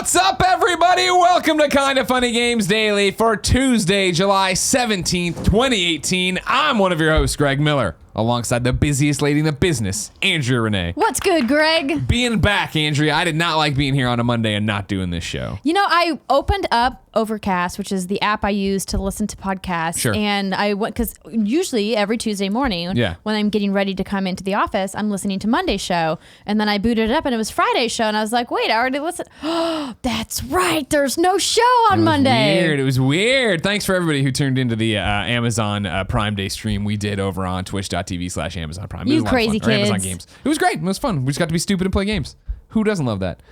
What's up, everybody? Welcome to Kinda Funny Games Daily for Tuesday, July 17th, 2018. I'm one of your hosts, Greg Miller, alongside the busiest lady in the business, Andrea Renee. What's good, Greg? Being back, Andrea. I did not like being here on a Monday and not doing this show. You know, I opened up Overcast, which is the app I use to listen to podcasts. Sure. And I went, because usually every Tuesday morning, when I'm getting ready to come into the office, I'm listening to Monday's show. And then I booted it up and it was Friday's show. And I was like, wait, I already listened. Oh, that's right. There's no show on Monday. It was weird. Thanks for everybody who tuned into the Amazon Prime Day stream we did over on twitch.tv/Amazon Prime. You crazy kids. Amazon Games. It was great. It was fun. We just got to be stupid and play games. Who doesn't love that?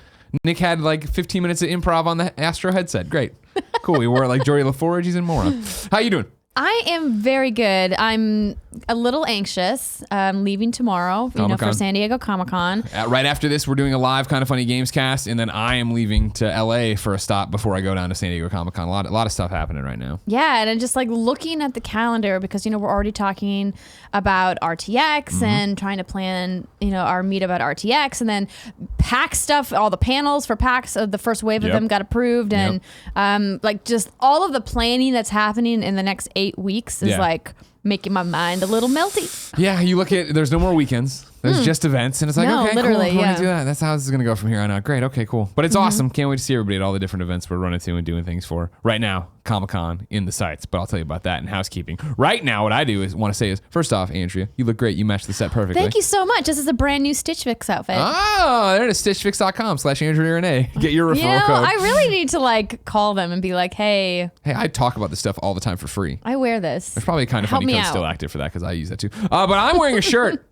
Nick had like 15 minutes of improv on the Astro headset. Great. Cool. We wore it like Jory LaForge. He's a moron. How you doing? I am very good. I'm a little anxious. Leaving tomorrow, for San Diego Comic-Con. Right after this, we're doing a live Kinda Funny Games cast, and then I am leaving to LA for a stop before I go down to San Diego Comic-Con. A lot of stuff happening right now. Yeah, and I'm just like looking at the calendar because we're already talking about RTX and trying to plan our meetup at RTX, and then PAX stuff. All the panels for PAX, the first wave of them got approved, and just all of the planning that's happening in the next 8 weeks is like making my mind a little melty. Yeah, you look at, there's no more weekends. There's just events, and it's like, okay, literally, cool, we're gonna do that. That's how this is gonna go from here on out. Great, okay, cool. But it's awesome. Can't wait to see everybody at all the different events we're running to and doing things for. Right now, Comic-Con in the sights, but I'll tell you about that in housekeeping. Right now, what I want to say is, first off, Andrea, you look great. You match the set perfectly. Thank you so much. This is a brand new Stitch Fix outfit. Oh, there it is, stitchfix.com/Andrea Renee. Get your referral code. I really need to call them and be like, hey, I talk about this stuff all the time for free. I wear this. There's probably a Kinda Funny code still active for that because I use that too. But I'm wearing a shirt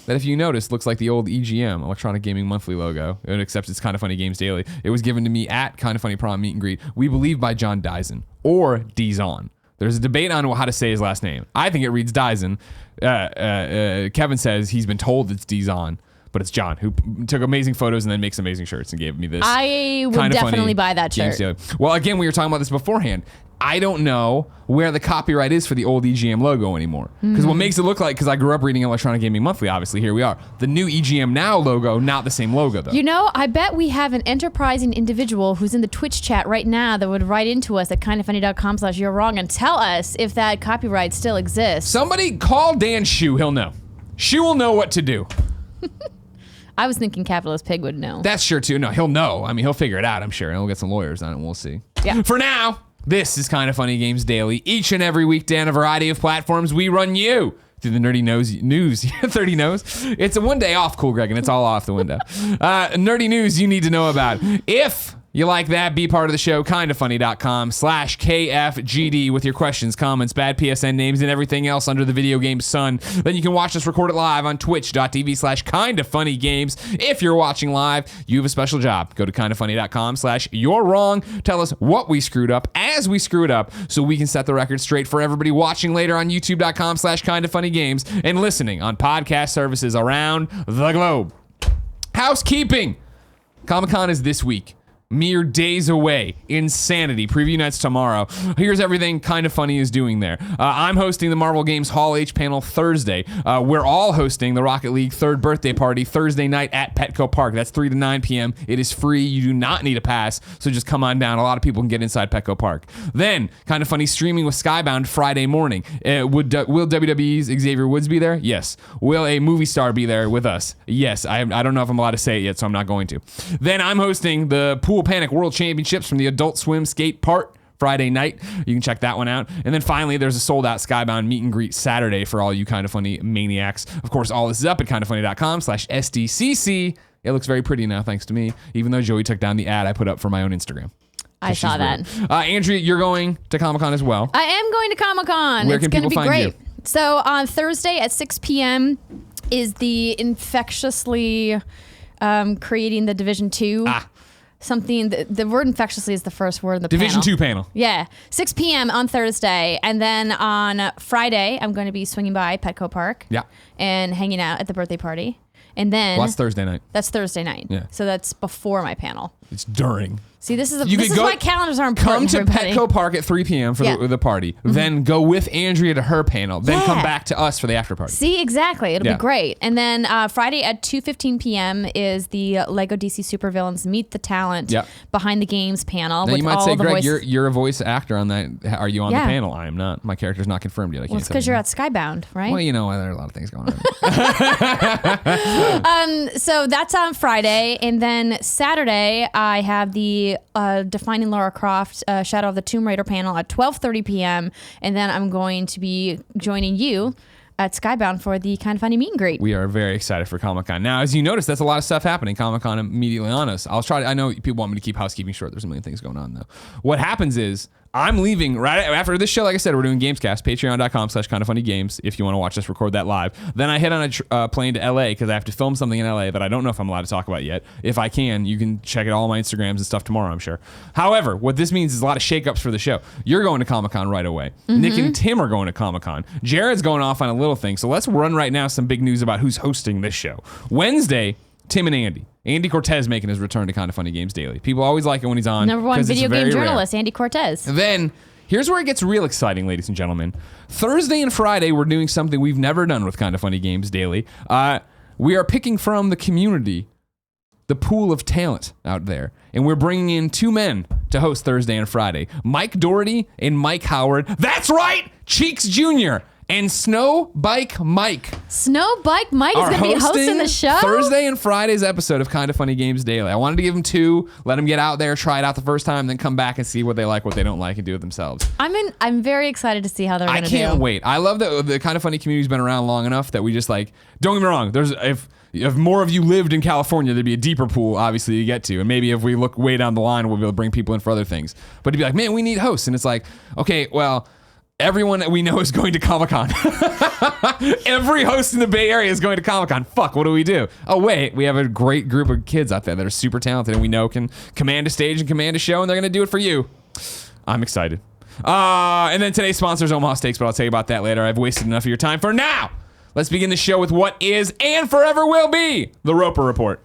that, if you notice, looks like the old EGM, Electronic Gaming Monthly logo, except it's Kinda Funny Games Daily. It was given to me at Kinda Funny Prom Meet and Greet, we believe by John Dyson, or Dizon. There's a debate on how to say his last name. I think it reads Dyson. Kevin says he's been told it's Dizon, but it's John, who took amazing photos and then makes amazing shirts and gave me this. I would definitely buy that shirt. Well, again, we were talking about this beforehand. I don't know where the copyright is for the old EGM logo anymore. Because what makes it look like, because I grew up reading Electronic Gaming Monthly, obviously, here we are. The new EGM Now logo, not the same logo, though. I bet we have an enterprising individual who's in the Twitch chat right now that would write into us at kindafunny.com/you're wrong and tell us if that copyright still exists. Somebody call Dan Shu, he'll know. Shu will know what to do. I was thinking Capitalist Pig would know. That's sure, too. No, he'll know. I mean, he'll figure it out, I'm sure. And we'll get some lawyers on it, and we'll see. Yeah. For now, this is Kinda Funny Games Daily. Each and every weekday on a variety of platforms, we run you through the nerdy news. 30 knows. It's a one day off, cool, Greg, and it's all off the window. Nerdy news you need to know about. If you like that, be part of the show, kindafunny.com/KFGD with your questions, comments, bad PSN names, and everything else under the video game sun. Then you can watch us record it live on twitch.tv/kindafunnygames. If you're watching live, you have a special job. Go to kindafunny.com/you're wrong. Tell us what we screwed up as we screw it up so we can set the record straight for everybody watching later on youtube.com/kindafunnygames and listening on podcast services around the globe. Housekeeping. Comic-Con is this week. Mere days away. Insanity. Preview night's tomorrow. Here's everything Kinda Funny is doing there. I'm hosting the Marvel Games Hall H panel Thursday. We're all hosting the Rocket League 3rd birthday party Thursday night at PetCo Park. That's 3 to 9 p.m. It is free. You do not need a pass, so just come on down. A lot of people can get inside PetCo Park. Then, Kinda Funny streaming with Skybound Friday morning. Will WWE's Xavier Woods be there? Yes. Will a movie star be there with us? Yes. I don't know if I'm allowed to say it yet, so I'm not going to. Then I'm hosting the Pool Panic World Championships from the Adult Swim Skate Park Friday night. You can check that one out. And then finally, there's a sold-out Skybound meet and greet Saturday for all you Kinda Funny maniacs. Of course, all this is up at kindafunny.com/SDCC. It looks very pretty now, thanks to me, even though Joey took down the ad I put up for my own Instagram. I saw that. Andrea, you're going to Comic-Con as well. I am going to Comic-Con. Where can people find you? So on Thursday at 6 p.m. is the infectiously creating the Division 2. Something, the word infectiously is the first word in the Division 2 panel. Yeah. 6 p.m. on Thursday. And then on Friday, I'm going to be swinging by Petco Park. Yeah. And hanging out at the birthday party. And then Well, that's Thursday night. That's Thursday night. Yeah. So that's before my panel. It's during. See, this is why calendars are important. Come to PetCo Park at 3 p.m. for the party. Then go with Andrea to her panel. Then come back to us for the after party. See, exactly. It'll be great. And then Friday at 2:15 p.m. is the Lego DC Supervillains Meet the Talent Behind the Games panel. Now with you might all say, the Greg, you're a voice actor on that. Are you on the panel? I am not. My character's not confirmed yet. I can't it's because you're at Skybound, right? Well, you know, there are a lot of things going on. So that's on Friday. And then Saturday, I have the Defining Lara Croft Shadow of the Tomb Raider panel at 12:30 p.m. And then I'm going to be joining you at Skybound for the Kind of Funny meet and greet. We are very excited for Comic-Con. Now, as you notice, that's a lot of stuff happening. Comic-Con immediately on us. I know people want me to keep housekeeping short. There's a million things going on, though. What happens is, I'm leaving right after this show. Like I said, we're doing Gamescast, patreon.com/kindoffunnygames if you want to watch us record that live. Then I head on a plane to LA because I have to film something in LA that I don't know if I'm allowed to talk about yet. If I can, you can check it all on my Instagrams and stuff tomorrow, I'm sure. However, what this means is a lot of shakeups for the show. You're going to Comic-Con right away. Nick and Tim are going to Comic-Con. Jared's going off on a little thing. So let's run right now some big news about who's hosting this show. Wednesday, Tim and Andy. Andy Cortez making his return to Kind of Funny Games Daily. People always like it when he's on. Number one video game journalist, Andy Cortez. Then, here's where it gets real exciting, ladies and gentlemen. Thursday and Friday, we're doing something we've never done with Kind of Funny Games Daily. We are picking from the community, the pool of talent out there. And we're bringing in two men to host Thursday and Friday. Mike Doherty and Mike Howard. That's right! Cheeks Jr. and Snow Bike Mike. Snow Bike Mike is going to be hosting the show? Thursday and Friday's episode of Kind of Funny Games Daily. I wanted to give them two, let them get out there, try it out the first time, then come back and see what they like, what they don't like, and do it themselves. I'm very excited to see how they're going to do. I can't wait. I love that the Kind of Funny community's been around long enough that we just don't get me wrong, if more of you lived in California, there'd be a deeper pool, obviously, to get to. And maybe if we look way down the line, we'll be able to bring people in for other things. But it'd be like, man, we need hosts. And it's like, okay, well, everyone that we know is going to Comic-Con. Every host in the Bay Area is going to Comic-Con. Fuck, what do we do? Oh, wait, we have a great group of kids out there that are super talented and we know can command a stage and command a show, and they're going to do it for you. I'm excited. And then today's sponsor is Omaha Steaks, but I'll tell you about that later. I've wasted enough of your time for now. Let's begin the show with what is and forever will be the Roper Report.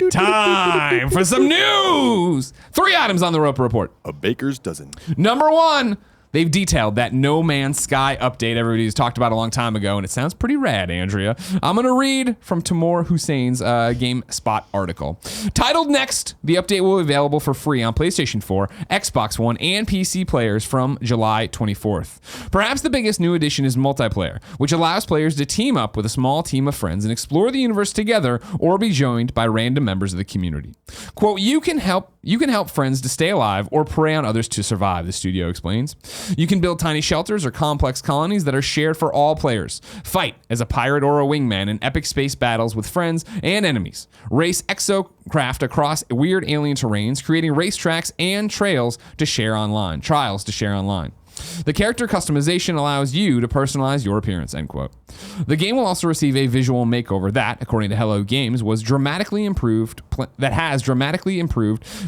Time for some news. 3 items on the Roper Report. A baker's dozen. Number 1, they've detailed that No Man's Sky update everybody's talked about a long time ago, and it sounds pretty rad, Andrea. I'm going to read from Tamoor Hussain's GameSpot article. Titled Next, the update will be available for free on PlayStation 4, Xbox One, and PC players from July 24th. Perhaps the biggest new addition is multiplayer, which allows players to team up with a small team of friends and explore the universe together or be joined by random members of the community. Quote, you can help friends to stay alive or prey on others to survive, the studio explains. You can build tiny shelters or complex colonies that are shared for all players. Fight as a pirate or a wingman in epic space battles with friends and enemies. Race exocraft across weird alien terrains, creating racetracks and trials to share online. The character customization allows you to personalize your appearance, end quote. The game will also receive a visual makeover that, according to Hello Games, has dramatically improved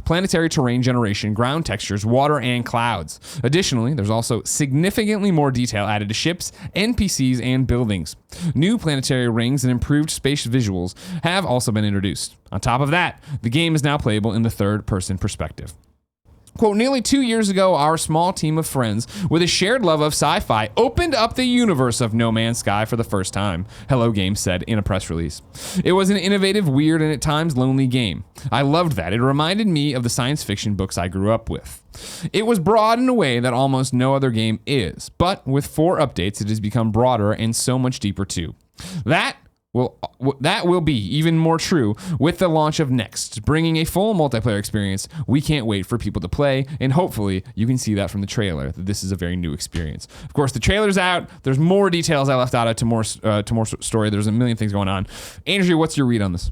planetary terrain generation, ground textures, water, and clouds. Additionally, there's also significantly more detail added to ships, NPCs, and buildings. New planetary rings and improved space visuals have also been introduced. On top of that, the game is now playable in the third-person perspective. Quote, nearly 2 years ago, our small team of friends with a shared love of sci-fi opened up the universe of No Man's Sky for the first time, Hello Games said in a press release. It was an innovative, weird, and at times lonely game. I loved that. It reminded me of the science fiction books I grew up with. It was broad in a way that almost no other game is, but with 4 updates, it has become broader and so much deeper too. That will be even more true with the launch of Next, bringing a full multiplayer experience. We can't wait for people to play, and hopefully you can see that from the trailer, that this is a very new experience. Of course, the trailer's out. There's more details I left out of Tamoor's story. There's a million things going on. Andrea, what's your read on this?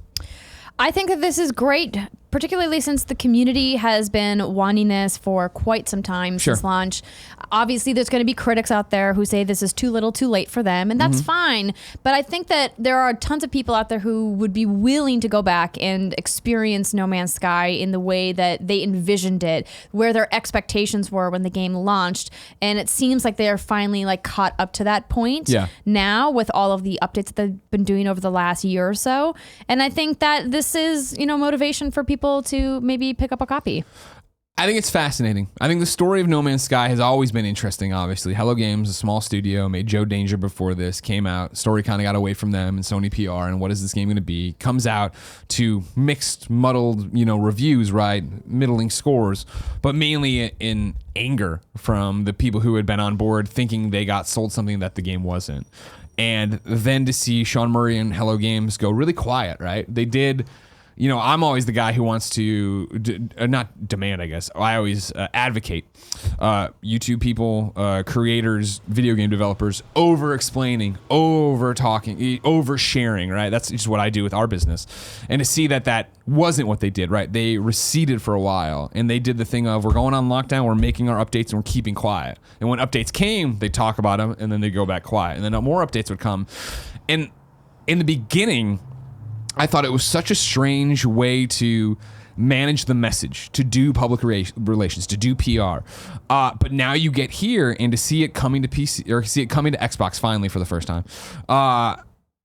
I think that this is great particularly since the community has been wanting this for quite some time since launch. Obviously, there's going to be critics out there who say this is too little too late for them, and that's fine. But I think that there are tons of people out there who would be willing to go back and experience No Man's Sky in the way that they envisioned it, where their expectations were when the game launched. And it seems like they are finally like caught up to that point now with all of the updates that they've been doing over the last year or so. And I think that this is, motivation for people to maybe pick up a copy. I think it's fascinating. I think the story of No Man's Sky has always been interesting, obviously. Hello Games, a small studio, made Joe Danger before this, came out. Story kind of got away from them and Sony PR, and what is this game going to be? Comes out to mixed, muddled, reviews, right? Middling scores, but mainly in anger from the people who had been on board thinking they got sold something that the game wasn't. And then to see Sean Murray and Hello Games go really quiet, right? They did... I'm always the guy who wants to not demand, I guess. I always advocate YouTube people, creators, video game developers, over-explaining, over-talking, over-sharing, right? That's just what I do with our business. And to see that wasn't what they did, right? They receded for a while, and they did the thing of, we're going on lockdown, we're making our updates, and we're keeping quiet. And when updates came, they talk about them, and then they go back quiet. And then more updates would come. And in the beginning... I thought it was such a strange way to manage the message, to do public relations, to do PR. But now you get here, and to see it coming to PC or see it coming to Xbox finally for the first time,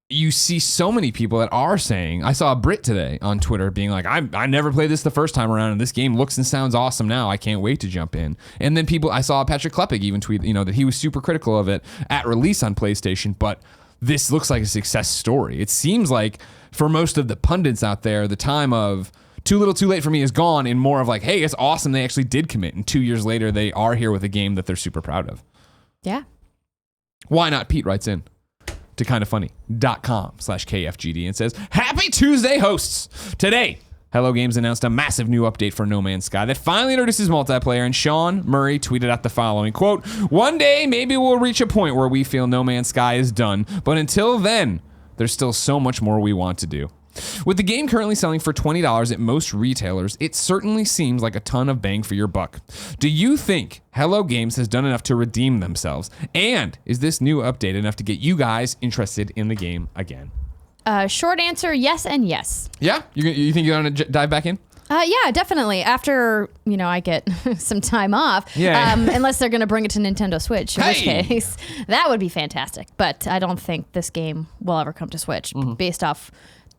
you see so many people that are saying. I saw a Brit today on Twitter being like, "I never played this the first time around, and this game looks and sounds awesome now. I can't wait to jump in." And then I saw Patrick Klepek even tweet, that he was super critical of it at release on PlayStation, but this looks like a success story. It seems like, for most of the pundits out there, the time of too little too late for me is gone, and more of like, hey, it's awesome they actually did commit, and 2 years later they are here with a game that they're super proud of. Yeah. Why not? Pete writes in to kindoffunny.com/KFGD and says, "Happy Tuesday, hosts. Today, Hello Games announced a massive new update for No Man's Sky that finally introduces multiplayer, and Sean Murray tweeted out the following, quote, "One day, maybe we'll reach a point where we feel No Man's Sky is done, but until then, there's still so much more we want to do." With the game currently selling for $20 at most retailers, it certainly seems like a ton of bang for your buck. Do you think Hello Games has done enough to redeem themselves? And is this new update enough to get you guys interested in the game again? Short answer, yes and yes. Yeah? You think you're going to dive back in? Yeah, definitely. After, I get some time off, unless they're going to bring it to Nintendo Switch, in which case, that would be fantastic. But I don't think this game will ever come to Switch based off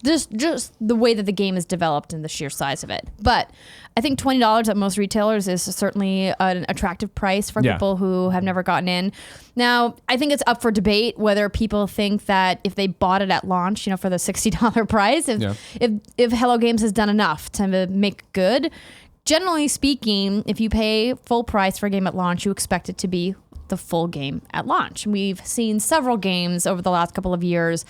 just the way that the game is developed and the sheer size of it. But I think $20 at most retailers is certainly an attractive price for people who have never gotten in. Now, I think it's up for debate whether people think that if they bought it at launch, for the $60 price, if Hello Games has done enough to make good. Generally speaking, if you pay full price for a game at launch, you expect it to be the full game at launch. We've seen several games over the last couple of years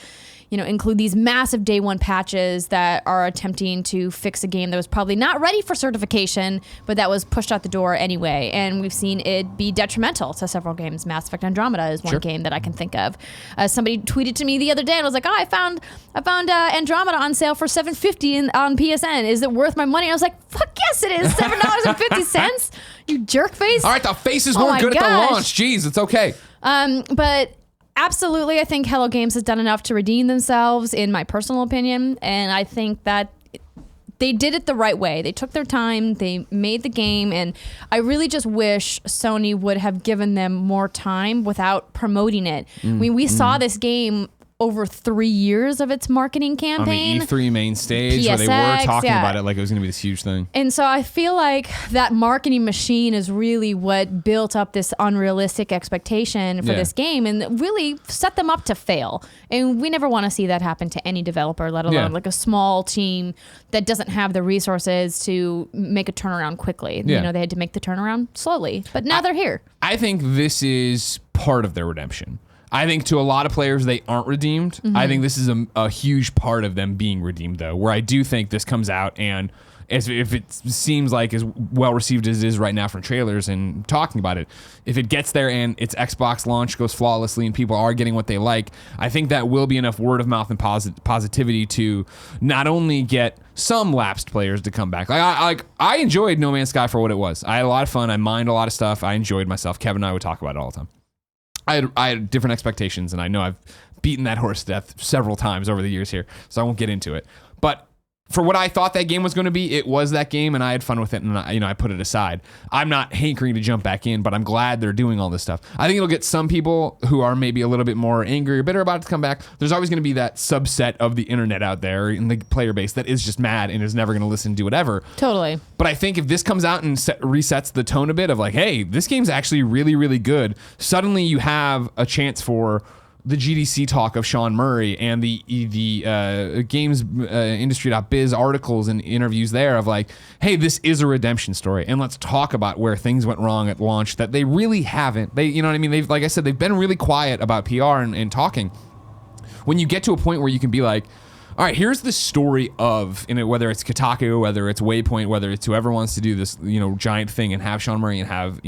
include these massive day one patches that are attempting to fix a game that was probably not ready for certification, but that was pushed out the door anyway. And we've seen it be detrimental to several games. Mass Effect Andromeda is one game that I can think of. Somebody tweeted to me the other day and was like, "Oh, I found Andromeda on sale for $7.50 on PSN. Is it worth my money?" I was like, "Fuck yes, it is. $7.50. You jerk face." All right, the faces weren't good at the launch. Jeez, it's okay. But absolutely, I think Hello Games has done enough to redeem themselves, in my personal opinion, and I think that they did it the right way. They took their time, they made the game, and I really just wish Sony would have given them more time without promoting it. We saw this game over 3 years of its marketing campaign. On the E3 main stage, where they were talking about it like it was going to be this huge thing. And so I feel like that marketing machine is really what built up this unrealistic expectation for this game and really set them up to fail. And we never want to see that happen to any developer, let alone like a small team that doesn't have the resources to make a turnaround quickly. They had to make the turnaround slowly, but now they're here. I think this is part of their redemption. I think to a lot of players, they aren't redeemed. I think this is a huge part of them being redeemed, though, where I do think this comes out and if it seems like as well received as it is right now from trailers and talking about it, if it gets there and its Xbox launch goes flawlessly and people are getting what they like, I think that will be enough word of mouth and positivity to not only get some lapsed players to come back. I enjoyed No Man's Sky for what it was. I had a lot of fun. I mined a lot of stuff. I enjoyed myself. Kevin and I would talk about it all the time. I had different expectations, and I know I've beaten that horse to death several times over the years here, so I won't get into it. But for what I thought that game was going to be, it was that game, and I had fun with it, and I put it aside. I'm not hankering to jump back in, but I'm glad they're doing all this stuff. I think it'll get some people who are maybe a little bit more angry or bitter about it to come back. There's always going to be that subset of the internet out there in the player base that is just mad and is never going to listen to whatever. Totally. But I think if this comes out and resets the tone a bit of like, hey, this game's actually really, really good, suddenly you have a chance for the GDC talk of Sean Murray and the games industry.biz articles and interviews there of like, hey, this is a redemption story, and let's talk about where things went wrong at launch that they really haven't. You know what I mean? Like I said, they've been really quiet about PR and talking. When you get to a point where you can be like, all right, here's the story of, whether it's Kotaku, whether it's Waypoint, whether it's whoever wants to do this, giant thing and have Sean Murray and have,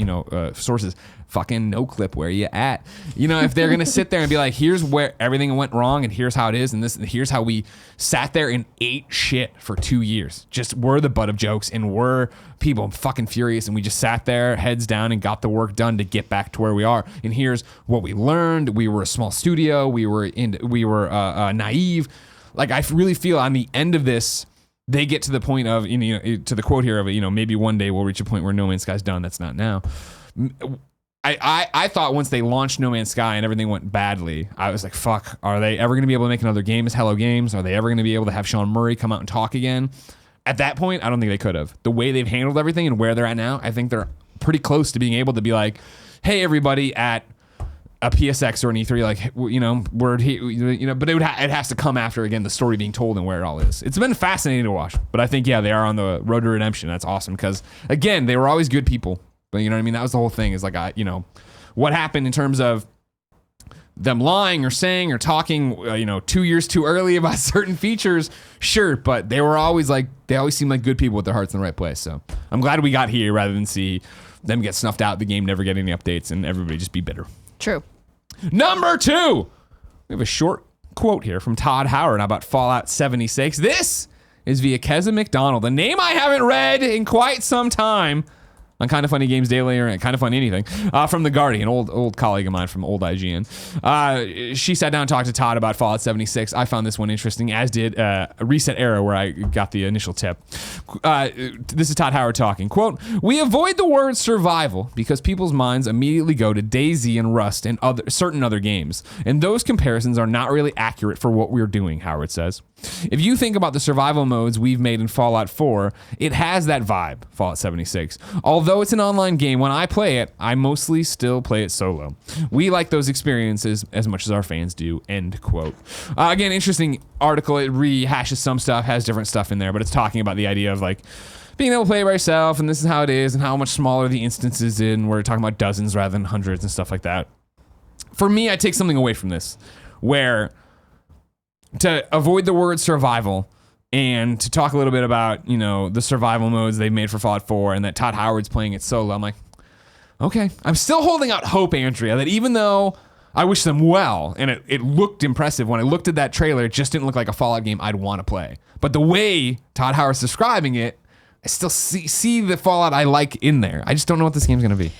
sources, fucking no clip, where you at? If they're going to sit there and be like, here's where everything went wrong and here's how it is and here's how we sat there and ate shit for 2 years. Just we're the butt of jokes and we're people fucking furious and we just sat there heads down and got the work done to get back to where we are. And here's what we learned. We were a small studio. We were naive. Like, I really feel on the end of this, they get to the point of, to the quote here of, maybe one day we'll reach a point where No Man's Sky's done. That's not now. I thought once they launched No Man's Sky and everything went badly, I was like, fuck, are they ever going to be able to make another game as Hello Games? Are they ever going to be able to have Sean Murray come out and talk again? At that point, I don't think they could have. The way they've handled everything and where they're at now, I think they're pretty close to being able to be like, hey, everybody at a PSX or an E3, like, we're here, but it has to come after, again, the story being told and where it all is. It's been fascinating to watch, but I think, yeah, they are on the road to redemption. That's awesome because, again, they were always good people, but you know what I mean? That was the whole thing is like, what happened in terms of them lying or saying or talking, 2 years too early about certain features, sure, but they were always like, they always seemed like good people with their hearts in the right place. So I'm glad we got here rather than see them get snuffed out, the game never get any updates, and everybody just be bitter. True. Number 2, we have a short quote here from Todd Howard about Fallout 76. This is via Keza MacDonald, a name I haven't read in quite some time on Kind of Funny Games Daily or Kind of Funny Anything, from The Guardian, old colleague of mine from old IGN. She sat down and talked to Todd about Fallout 76. I found this one interesting, as did Reset Era, where I got the initial tip. This is Todd Howard talking. Quote, we avoid the word survival because people's minds immediately go to DayZ and Rust and certain other games. And those comparisons are not really accurate for what we're doing, Howard says. If you think about the survival modes we've made in Fallout 4, it has that vibe, Fallout 76. Although it's an online game, when I play it, I mostly still play it solo. We like those experiences as much as our fans do, end quote. Again, interesting article. It rehashes some stuff, has different stuff in there, but it's talking about the idea of like being able to play it by yourself, and this is how it is, and how much smaller the instances in. We're talking about dozens rather than hundreds and stuff like that. For me, I take something away from this, where to avoid the word survival and to talk a little bit about, the survival modes they've made for Fallout 4 and that Todd Howard's playing it solo, I'm like, okay. I'm still holding out hope, Andrea, that even though I wish them well and it looked impressive, when I looked at that trailer, it just didn't look like a Fallout game I'd want to play. But the way Todd Howard's describing it, I still see the Fallout I like in there. I just don't know what this game's going to be.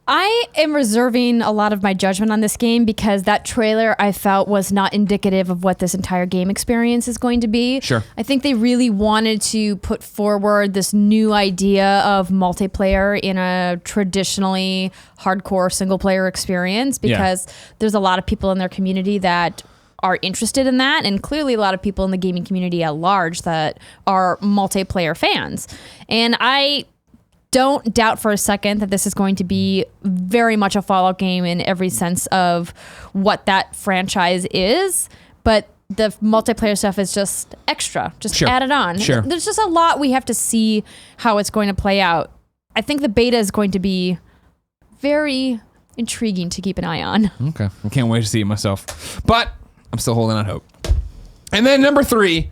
I am reserving a lot of my judgment on this game because that trailer I felt was not indicative of what this entire game experience is going to be. Sure. I think they really wanted to put forward this new idea of multiplayer in a traditionally hardcore single player experience because there's a lot of people in their community that are interested in that, and clearly a lot of people in the gaming community at large that are multiplayer fans. And I don't doubt for a second that this is going to be very much a Fallout game in every sense of what that franchise is, but the multiplayer stuff is just extra, just added on. Sure. There's just a lot we have to see how it's going to play out. I think the beta is going to be very intriguing to keep an eye on. Okay. I can't wait to see it myself, but I'm still holding out hope. And then number 3,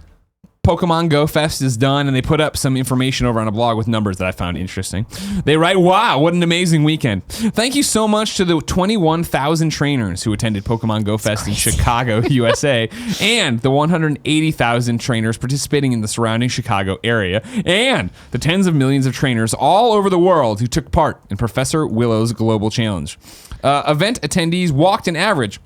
Pokemon Go Fest is done, and they put up some information over on a blog with numbers that I found interesting. They write, wow, what an amazing weekend. Thank you so much to the 21,000 trainers who attended Pokemon Go Fest in Chicago, USA, and the 180,000 trainers participating in the surrounding Chicago area, and the tens of millions of trainers all over the world who took part in Professor Willow's Global Challenge. Event attendees walked an average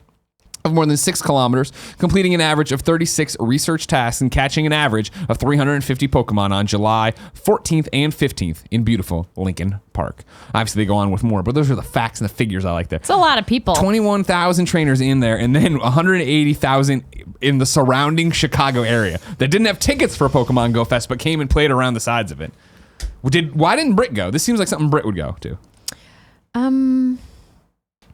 of more than 6 kilometers, completing an average of 36 research tasks and catching an average of 350 Pokemon on July 14th and 15th in beautiful Lincoln Park. Obviously, they go on with more, but those are the facts and the figures I like there. It's a lot of people. 21,000 trainers in there, and then 180,000 in the surrounding Chicago area that didn't have tickets for Pokemon Go Fest, but came and played around the sides of it. Why didn't Britt go? This seems like something Britt would go to.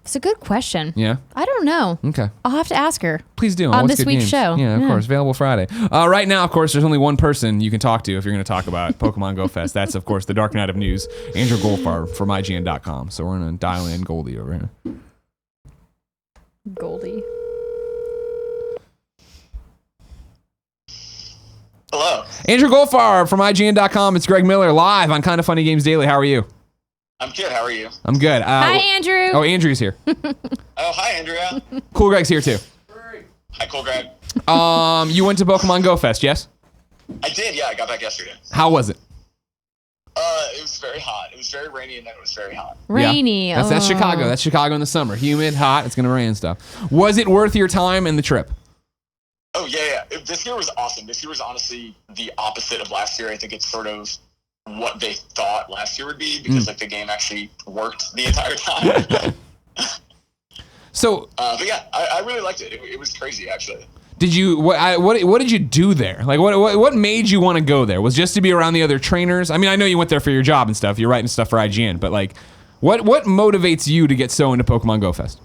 It's a good question. Yeah? I don't know. Okay. I'll have to ask her. Please do. On What's this good week's games? show. Yeah, of course. Available Friday. Right now, of course, there's only one person you can talk to if you're going to talk about Pokemon Go Fest. That's, of course, the Dark Knight of News, Andrew Goldfarb from IGN.com. So we're going to dial in Goldie over here. Goldie. Hello. Andrew Goldfarb from IGN.com. It's Greg Miller live on Kind of Funny Games Daily. How are you? I'm good. How are you? I'm good. Hi, Andrew. Oh, Andrew's here. Oh, hi, Andrea. Cool Greg's here, too. Hi, Cool Greg. You went to Pokemon Go Fest, yes? I did, yeah. I got back yesterday. How was it? It was very hot. It was very rainy, and then it was very hot. Rainy. Yeah. That's Chicago. That's Chicago in the summer. Humid, hot. It's going to rain and stuff. Was it worth your time and the trip? Oh, yeah. This year was awesome. This year was honestly the opposite of last year. I think it's sort of what they thought last year would be because like the game actually worked the entire time. So, but yeah, I really liked it. It was crazy, actually. did you what did you do there? Like what made you want to go there? Was just to be around the other trainers? I mean, I know you went there for your job and stuff. You're writing stuff for IGN, but like, what motivates you to get so into Pokemon Go Fest?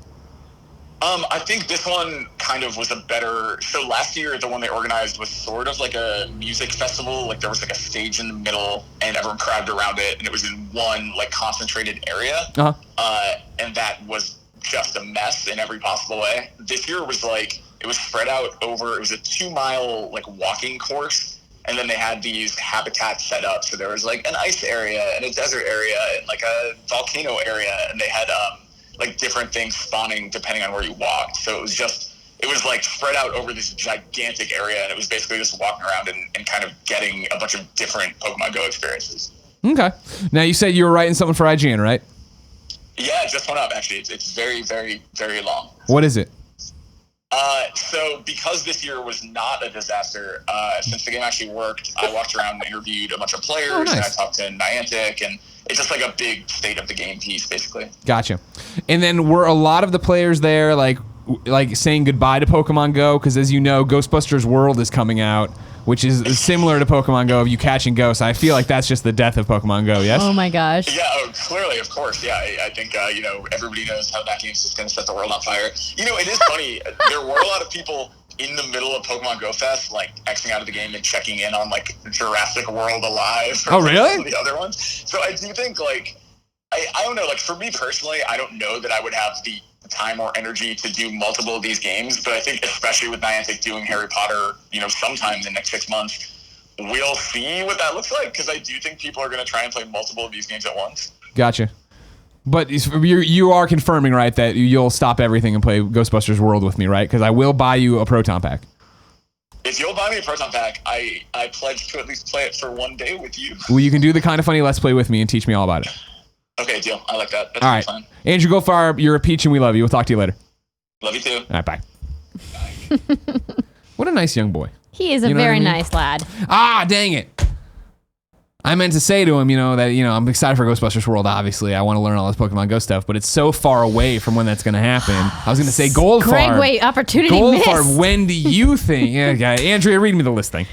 I think this one kind of was a better. So last year, the one they organized was sort of like a music festival. Like there was like a stage in the middle, and everyone crowded around it, and it was in one like concentrated area. And that was just a mess in every possible way. This year was like it was spread out over. It was a 2-mile like walking course, and then they had these habitats set up. So there was like an ice area and a desert area and like a volcano area, and they had like different things spawning depending on where you walked. So it was like spread out over this gigantic area, and it was basically just walking around and kind of getting a bunch of different Pokemon Go experiences. Okay. Now you said you were writing something for IGN, right? Yeah, it just went up actually. It's very, very, very long. What is it? So because this year was not a disaster, since the game actually worked, I walked around and interviewed a bunch of players. Oh, nice. And I talked to Niantic, and it's just like a big state of the game piece, basically. Gotcha. And then were a lot of the players there like saying goodbye to Pokemon Go? Because as you know, Ghostbusters World is coming out, which is similar to Pokemon Go of you catching ghosts. I feel like that's just the death of Pokemon Go, yes? Oh my gosh. Yeah, clearly, of course. Yeah, I think, everybody knows how that game's just going to set the world on fire. It is funny. There were a lot of people in the middle of Pokemon Go Fest, like, Xing out of the game and checking in on, like, Jurassic World Alive. Oh, really? Some of the other ones. So I do think, like, I don't know, like, for me personally, I don't know that I would have the time or energy to do multiple of these games, but I think especially with Niantic doing Harry Potter, sometime in the next 6 months, we'll see what that looks like, because I do think people are going to try and play multiple of these games at once. Gotcha. But you are confirming, right, that you'll stop everything and play Ghostbusters World with me, right? Because I will buy you a Proton Pack. If you'll buy me a Proton Pack, I pledge to at least play it for one day with you. Well, you can do the Kind of Funny Let's Play with me and teach me all about it. Okay, deal. I like that. That's all right. fun. Andrew Goldfarb, you're a peach and we love you. We'll talk to you later. Love you too. All right, bye. What a nice young boy. He is a very nice lad. Ah, dang it. I meant to say to him, that, I'm excited for Ghostbusters World, obviously. I want to learn all this Pokemon Go stuff, but it's so far away from when that's going to happen. I was going to say Goldfarb. Greg, wait, opportunity Goldfarb, missed. when do you think? Yeah, okay. Andrea, read me the list thing.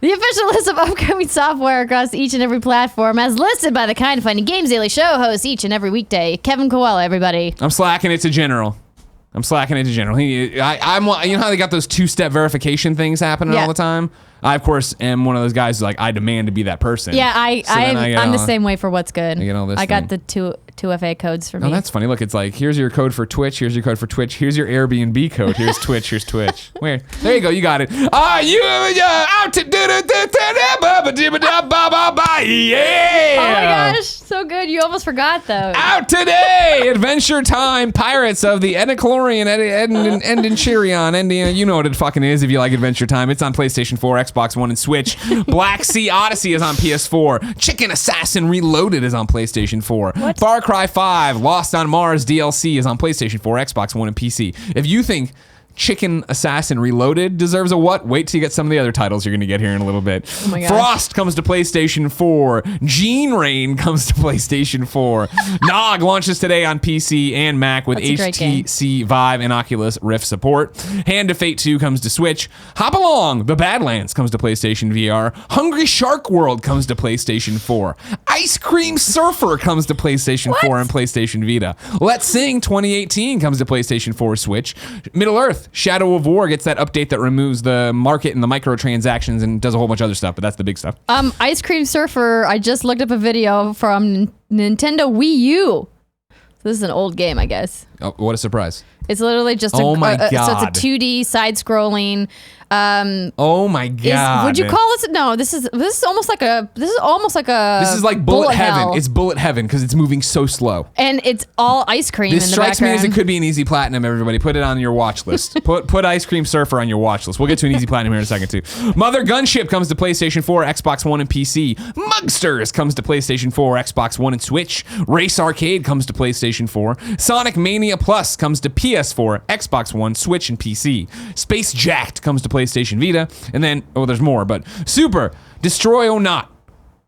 The official list of upcoming software across each and every platform as listed by the Kind of Funny Games Daily Show hosts each and every weekday. Kevin Coelho, everybody. I'm slacking it to General. I'm you know how they got those 2-step verification things happening all the time? I, of course, am one of those guys who's like, I demand to be that person. Yeah, I'm the same way for what's good. I get all this I got thing. the 2FA codes for me. Oh, that's funny. Look, it's like, here's your code for Twitch. Here's your code for Twitch. Here's your Airbnb code. Here's Twitch. Here's Twitch. Where? There you go. You got it. Are you out to do yeah. Oh my gosh, so good. You almost forgot though. Out today, Adventure Time, Pirates of the Edichlorian, Endinchirion, Endian. You know what it fucking is if you like Adventure Time. It's on PlayStation 4, Xbox One, and Switch. Black Sea Odyssey is on PS4. Chicken Assassin Reloaded is on PlayStation 4. What? Far Cry 5, Lost on Mars DLC is on PlayStation 4, Xbox One, and PC. If you think Chicken Assassin Reloaded deserves a what? Wait till you get some of the other titles you're going to get here in a little bit. Oh my gosh. Frost comes to PlayStation 4. Gene Rain comes to PlayStation 4. Nog launches today on PC and Mac with That's a great game. HTC Vive and Oculus Rift support. Hand of Fate 2 comes to Switch. Hop Along, The Badlands comes to PlayStation VR. Hungry Shark World comes to PlayStation 4. Ice Cream Surfer comes to PlayStation 4 and PlayStation Vita. Let's Sing 2018 comes to PlayStation 4 Switch. Middle Earth Shadow of War gets that update that removes the market and the microtransactions and does a whole bunch of other stuff, but that's the big stuff. Ice Cream Surfer, I just looked up a video from Nintendo Wii U. So this is an old game, I guess. Oh, what a surprise. It's literally just Oh my so God. it's a 2D side-scrolling. Oh my God. Would you call this? No, this is almost like a. This is like bullet heaven. hell. It's bullet heaven because it's moving so slow. And it's all ice cream This in the strikes me background. as it could be an easy platinum, everybody. Put it on your watch list. put Ice Cream Surfer on your watch list. We'll get to an easy platinum here in a second, too. Mother Gunship comes to PlayStation 4, Xbox One, and PC. Mugsters comes to PlayStation 4, Xbox One, and Switch. Race Arcade comes to PlayStation 4. Sonic Mania Plus comes to PS4, Xbox One, Switch, and PC. Space Jacked comes to PlayStation Vita. And then, there's more, but Super Destroy or Not.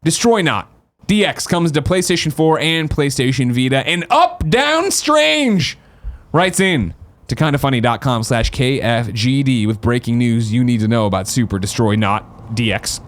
Destroy Not. DX comes to PlayStation 4 and PlayStation Vita. And Up Down Strange writes in to kindafunny.com/KFGD with breaking news you need to know about Super Destroy Not DX.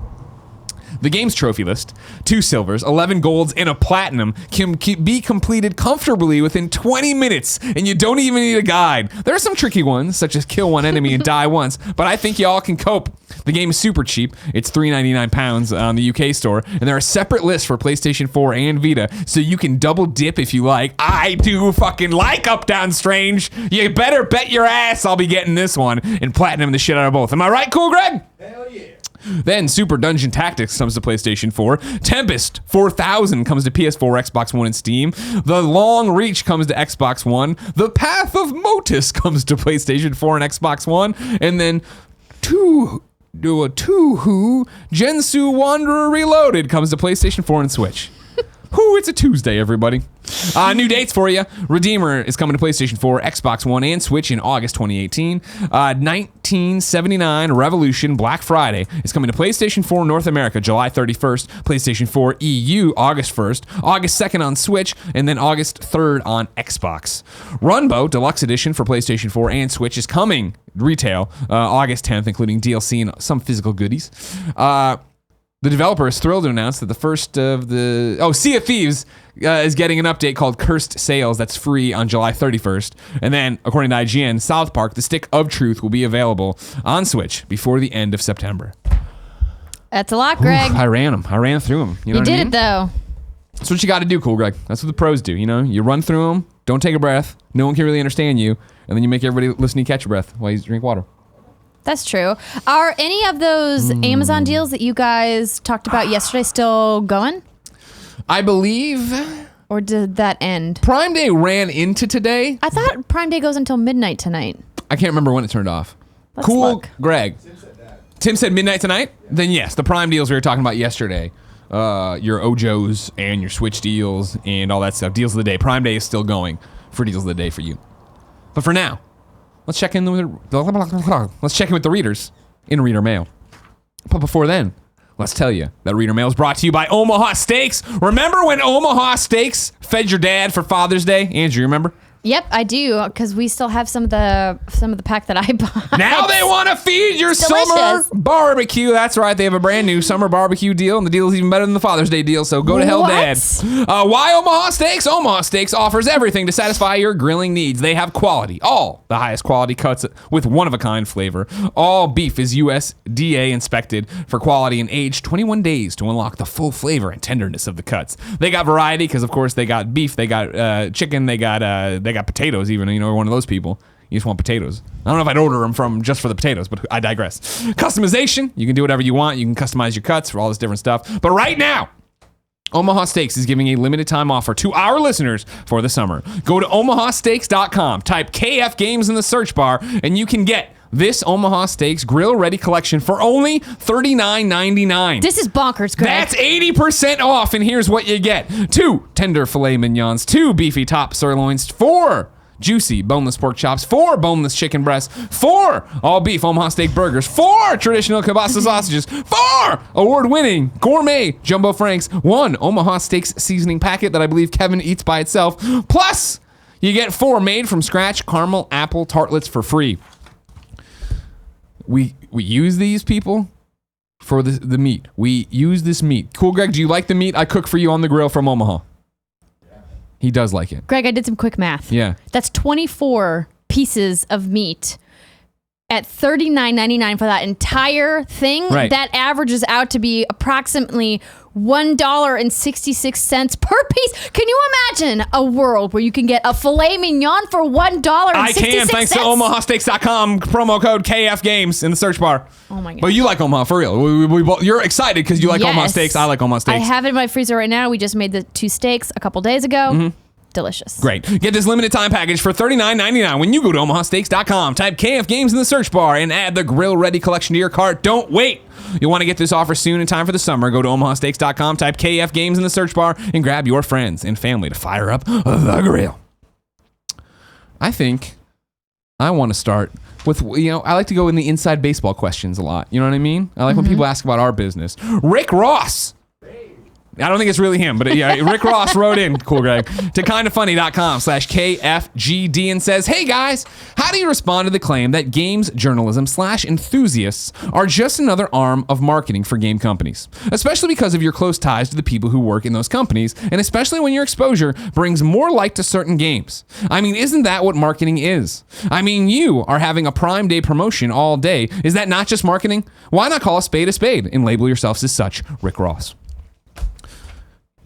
The game's trophy list, 2 silvers, 11 golds, and a platinum can be completed comfortably within 20 minutes, and you don't even need a guide. There are some tricky ones, such as kill one enemy and die once, but I think y'all can cope. The game is super cheap. It's £3.99 on the UK store, and there are separate lists for PlayStation 4 and Vita, so you can double dip if you like. I do fucking like Up Down Strange. You better bet your ass I'll be getting this one and platinum the shit out of both. Am I right, Cool Greg? Hell yeah. Then Super Dungeon Tactics comes to PlayStation 4. Tempest 4000 comes to PS4, Xbox One, and Steam. The Long Reach comes to Xbox One. The Path of Motus comes to PlayStation 4 and Xbox One. And then Gensu Wanderer Reloaded comes to PlayStation 4 and Switch. Whoo, it's a Tuesday, everybody. New dates for you. Redeemer is coming to PlayStation 4, Xbox One, and Switch in August 2018. 1979 Revolution Black Friday is coming to PlayStation 4 North America July 31st, PlayStation 4 EU August 1st, August 2nd on Switch, and then August 3rd on Xbox. Runbow Deluxe Edition for PlayStation 4 and Switch is coming retail August 10th, including DLC and some physical goodies. The developer is thrilled to announce that the first of the... Sea of Thieves is getting an update called Cursed Sales that's free on July 31st. And then, according to IGN, South Park, The Stick of Truth will be available on Switch before the end of September. That's a lot, Greg. I ran through them. You know You what I did mean? it, though. That's what you got to do, Cool Greg. That's what the pros do, you know? You run through them, don't take a breath, no one can really understand you, and then you make everybody listening catch your breath while you drink water. That's true. Are any of those Amazon deals that you guys talked about yesterday still going? I believe Or did that end? Prime Day ran into today. I thought Prime Day goes until midnight tonight. I can't remember when it turned off. Let's Cool look. Greg. Tim said midnight tonight? Then yes, the Prime deals we were talking about yesterday. Your Ojos and your Switch deals and all that stuff. Deals of the day. Prime Day is still going for deals of the day for you. But for now, let's check in with the readers in Reader Mail. But before then, let's tell you that Reader Mail is brought to you by Omaha Steaks. Remember when Omaha Steaks fed your dad for Father's Day? Andrew, you remember? Yep, I do, because we still have some of the pack that I bought. Now they want to feed your Delicious. summer barbecue. That's right. They have a brand new summer barbecue deal, and the deal is even better than the Father's Day deal, so go to hell, What? Dad. Why Omaha Steaks? Omaha Steaks offers everything to satisfy your grilling needs. They have quality, all the highest quality cuts with one-of-a-kind flavor. All beef is USDA inspected for quality and aged 21 days to unlock the full flavor and tenderness of the cuts. They got variety because, of course, they got beef, they got chicken, they got potatoes even, one of those people. You just want potatoes. I don't know if I'd order them from just for the potatoes, but I digress. Customization, you can do whatever you want. You can customize your cuts for all this different stuff. But right now, Omaha Steaks is giving a limited time offer to our listeners for the summer. Go to omahasteaks.com, type KF Games in the search bar, and you can get this Omaha Steaks Grill Ready Collection for only $39.99. This is bonkers, Greg. That's 80% off, and here's what you get. 2 tender filet mignons, 2 beefy top sirloins, 4 juicy boneless pork chops, 4 boneless chicken breasts, 4 all beef Omaha Steak burgers, 4 traditional kielbasa sausages, 4 award-winning gourmet jumbo franks, 1 Omaha Steaks seasoning packet that I believe Kevin eats by itself, plus you get 4 made from scratch caramel apple tartlets for free. We use these people for the meat. We use this meat. Cool, Greg, do you like the meat I cook for you on the grill from Omaha? Yeah. He does like it. Greg, I did some quick math. Yeah. That's 24 pieces of meat at $39.99 for that entire thing. Right. That averages out to be approximately $1.66 per piece. Can you imagine a world where you can get a filet mignon for $1.66? I can, thanks to omahasteaks.com, promo code KF Games in the search bar. Oh my god! But you like Omaha, for real. You're excited because you like Omaha Steaks. I like Omaha Steaks. I have it in my freezer right now. We just made the 2 steaks a couple days ago. Mm-hmm. Delicious. Great. Get this limited time package for $39.99 when you go to omahasteaks.com. Type KF Games in the search bar and add the Grill Ready collection to your cart. Don't wait. You'll want to get this offer soon in time for the summer. Go to omahasteaks.com, type KF Games in the search bar, and grab your friends and family to fire up the grill. I think I want to start with, I like to go in the inside baseball questions a lot. You know what I mean? I like when people ask about our business. Rick Ross. I don't think it's really him, but yeah, Rick Ross wrote in, cool Greg, to kindafunny.com/KFGD and says, hey guys, how do you respond to the claim that games journalism /enthusiasts are just another arm of marketing for game companies? Especially because of your close ties to the people who work in those companies, and especially when your exposure brings more light to certain games. I mean, isn't that what marketing is? I mean, you are having a Prime Day promotion all day. Is that not just marketing? Why not call a spade and label yourselves as such? Rick Ross.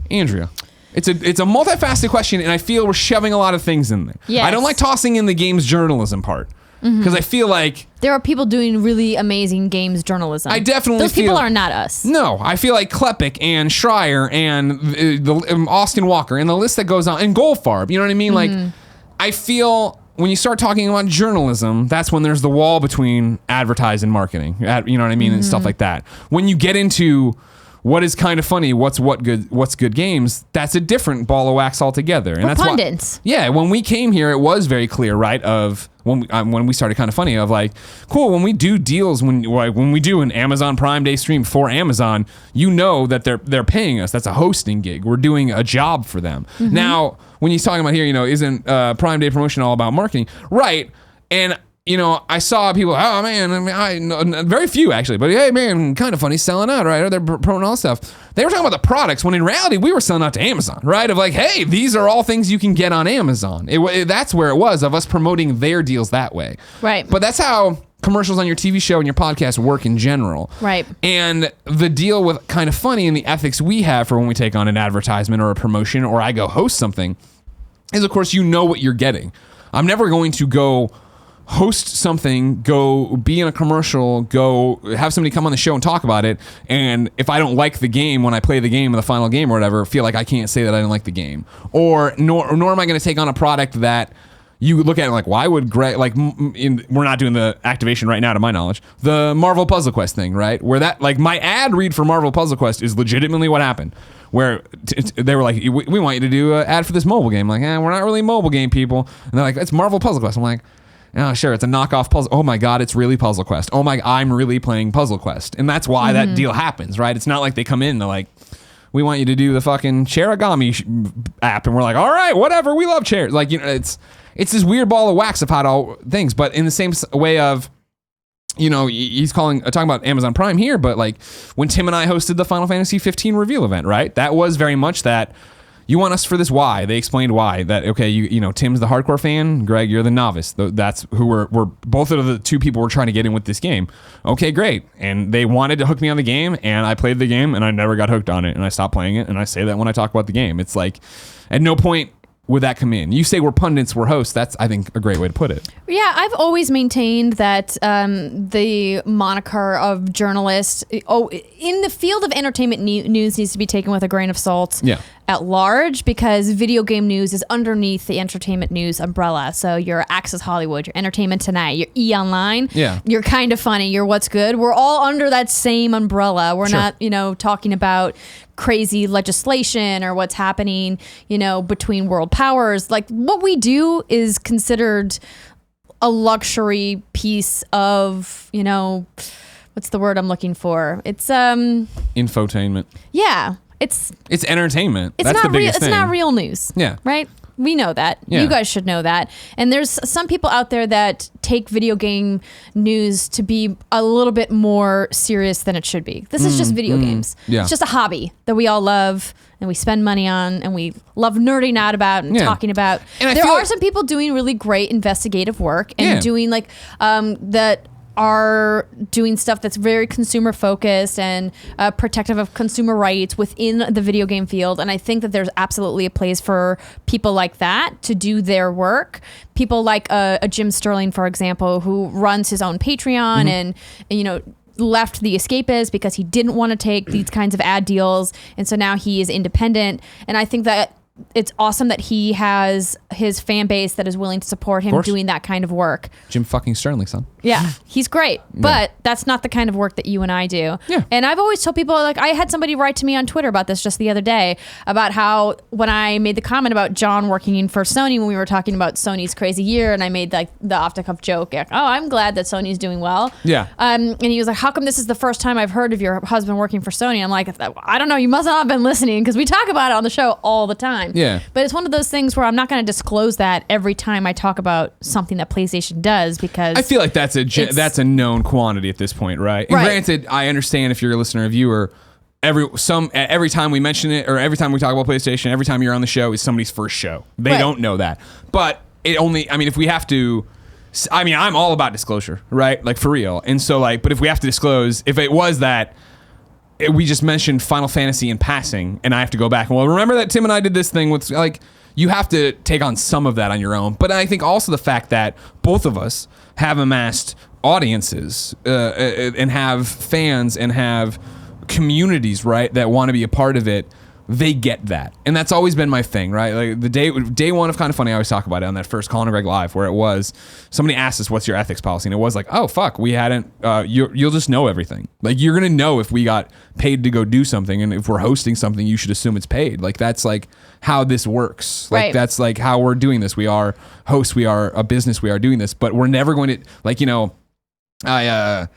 Andrea, it's a multifaceted question, and I feel we're shoving a lot of things in there. Yes. I don't like tossing in the games journalism part because I feel like there are people doing really amazing games journalism. I definitely those people are not us. No, I feel like Klepek and Schreier and the Austin Walker and the list that goes on, and Goldfarb. You know what I mean? Like, I feel when you start talking about journalism, that's when there's the wall between advertising and marketing. You know what I mean, and stuff like that. When you get into what is kind of funny, what's good games, that's a different ball of wax altogether. And that's pundits. Yeah, when we came here, it was very clear, right, of when we started Kind of Funny, of like, cool, when we do deals, when we do an Amazon Prime Day stream for Amazon, you know that they're paying us. That's a hosting gig. We're doing a job for them. Now, when he's talking about here, isn't Prime Day promotion all about marketing? Right, and I saw people, oh man, I mean, very few actually, but hey man, Kind of Funny selling out, right? Or they're promoting all this stuff. They were talking about the products when in reality we were selling out to Amazon, right? Of like, hey, these are all things you can get on Amazon. That's where it was of us promoting their deals that way. Right. But that's how commercials on your TV show and your podcast work in general. Right. And the deal with Kind of Funny and the ethics we have for when we take on an advertisement or a promotion or I go host something is, of course, what you're getting. I'm never going to go host something, go be in a commercial, go have somebody come on the show and talk about it, and if I don't like the game when I play the game in the final game or whatever, feel like I can't say that I didn't like the game. Or nor am I going to take on a product that you look at it like, why would Greg, like, we're not doing the activation right now to my knowledge, the Marvel Puzzle Quest thing, right? Where that, like, my ad read for Marvel Puzzle Quest is legitimately what happened. Where they were like, we want you to do an ad for this mobile game. Like, we're not really mobile game people. And they're like, it's Marvel Puzzle Quest. I'm like, oh, sure, it's a knockoff puzzle. Oh my God, it's really Puzzle Quest. Oh my, I'm really playing Puzzle Quest. And that's why that deal happens, right? It's not like they come in and they're like, we want you to do the fucking Cherigami app. And we're like, all right, whatever. We love chairs. Like, you know, it's this weird ball of wax of how it all things. But in the same way of, you know, he's talking about Amazon Prime here, but like when Tim and I hosted the Final Fantasy 15 reveal event, right? That was very much that you want us for this why. They explained why. That, okay, you know, Tim's the hardcore fan, Greg, you're the novice. That's who we're both of the two people we're trying to get in with this game. Okay, great. And they wanted to hook me on the game, and I played the game, and I never got hooked on it, and I stopped playing it, and I say that when I talk about the game. It's like, at no point would that come in. You say we're pundits, we're hosts. That's, I think, a great way to put it. Yeah, I've always maintained that the moniker of journalist, in the field of entertainment news, needs to be taken with a grain of salt. Yeah. At large, because video game news is underneath the entertainment news umbrella. So your Access Hollywood, your Entertainment Tonight, your E! Online, you're Kind of Funny, your What's Good. We're all under that same umbrella. We're not, you know, talking about crazy legislation or what's happening, you know, between world powers. Like, what we do is considered a luxury piece of, you know, what's the word I'm looking for? It's infotainment. Yeah. It's entertainment. It's That's not the biggest real. thing. It's not real news. Yeah. Right. We know that. Yeah. You guys should know that. And there's some people out there that take video game news to be a little bit more serious than it should be. This is just video games. Yeah. It's just a hobby that we all love and we spend money on and we love nerding out about and talking about. And there are some people doing really great investigative work and doing like that are doing stuff that's very consumer focused and protective of consumer rights within the video game field. And I think that there's absolutely a place for people like that to do their work. People like a Jim Sterling, for example, who runs his own Patreon and you know, left The Escapist because he didn't want to take these kinds of ad deals. And so now he is independent. And I think that it's awesome that he has his fan base that is willing to support him doing that kind of work. Jim fucking Sterling, son. Yeah, he's great, but that's not the kind of work that you and I do. Yeah. And I've always told people, like, I had somebody write to me on Twitter about this just the other day, about how when I made the comment about John working for Sony when we were talking about Sony's crazy year, and I made like the off-the-cuff joke, like, oh, I'm glad that Sony's doing well. Yeah. And he was like, how come this is the first time I've heard of your husband working for Sony? I'm like, I don't know, you must not have been listening, because we talk about it on the show all the time. Yeah. But it's one of those things where I'm not going to disclose that every time I talk about something that PlayStation does, because I feel like that's a known quantity at this point, right? And granted, I understand if you're a listener or viewer, every time we mention it or every time we talk about PlayStation, every time you're on the show is somebody's first show. They don't know that. But if we have to, I'm all about disclosure, right? Like, for real. And so, like, but if we have to disclose, if it was that we just mentioned Final Fantasy in passing and I have to go back and, well, remember that Tim and I did this thing with, like, you have to take on some of that on your own. But I think also the fact that both of us have amassed audiences and have fans and have communities, right, that want to be a part of it, they get that. And that's always been my thing, right? Like, the day one of Kind of Funny, I always talk about it on that first Colin and Greg Live, where it was, somebody asked us, what's your ethics policy? And it was like, oh, fuck, we hadn't, you'll just know everything. Like, you're going to know if we got paid to go do something, and if we're hosting something, you should assume it's paid. Like, that's like how this works. Like, that's like how we're doing this. We are hosts, we are a business, we are doing this, but we're never going to, like, you know, I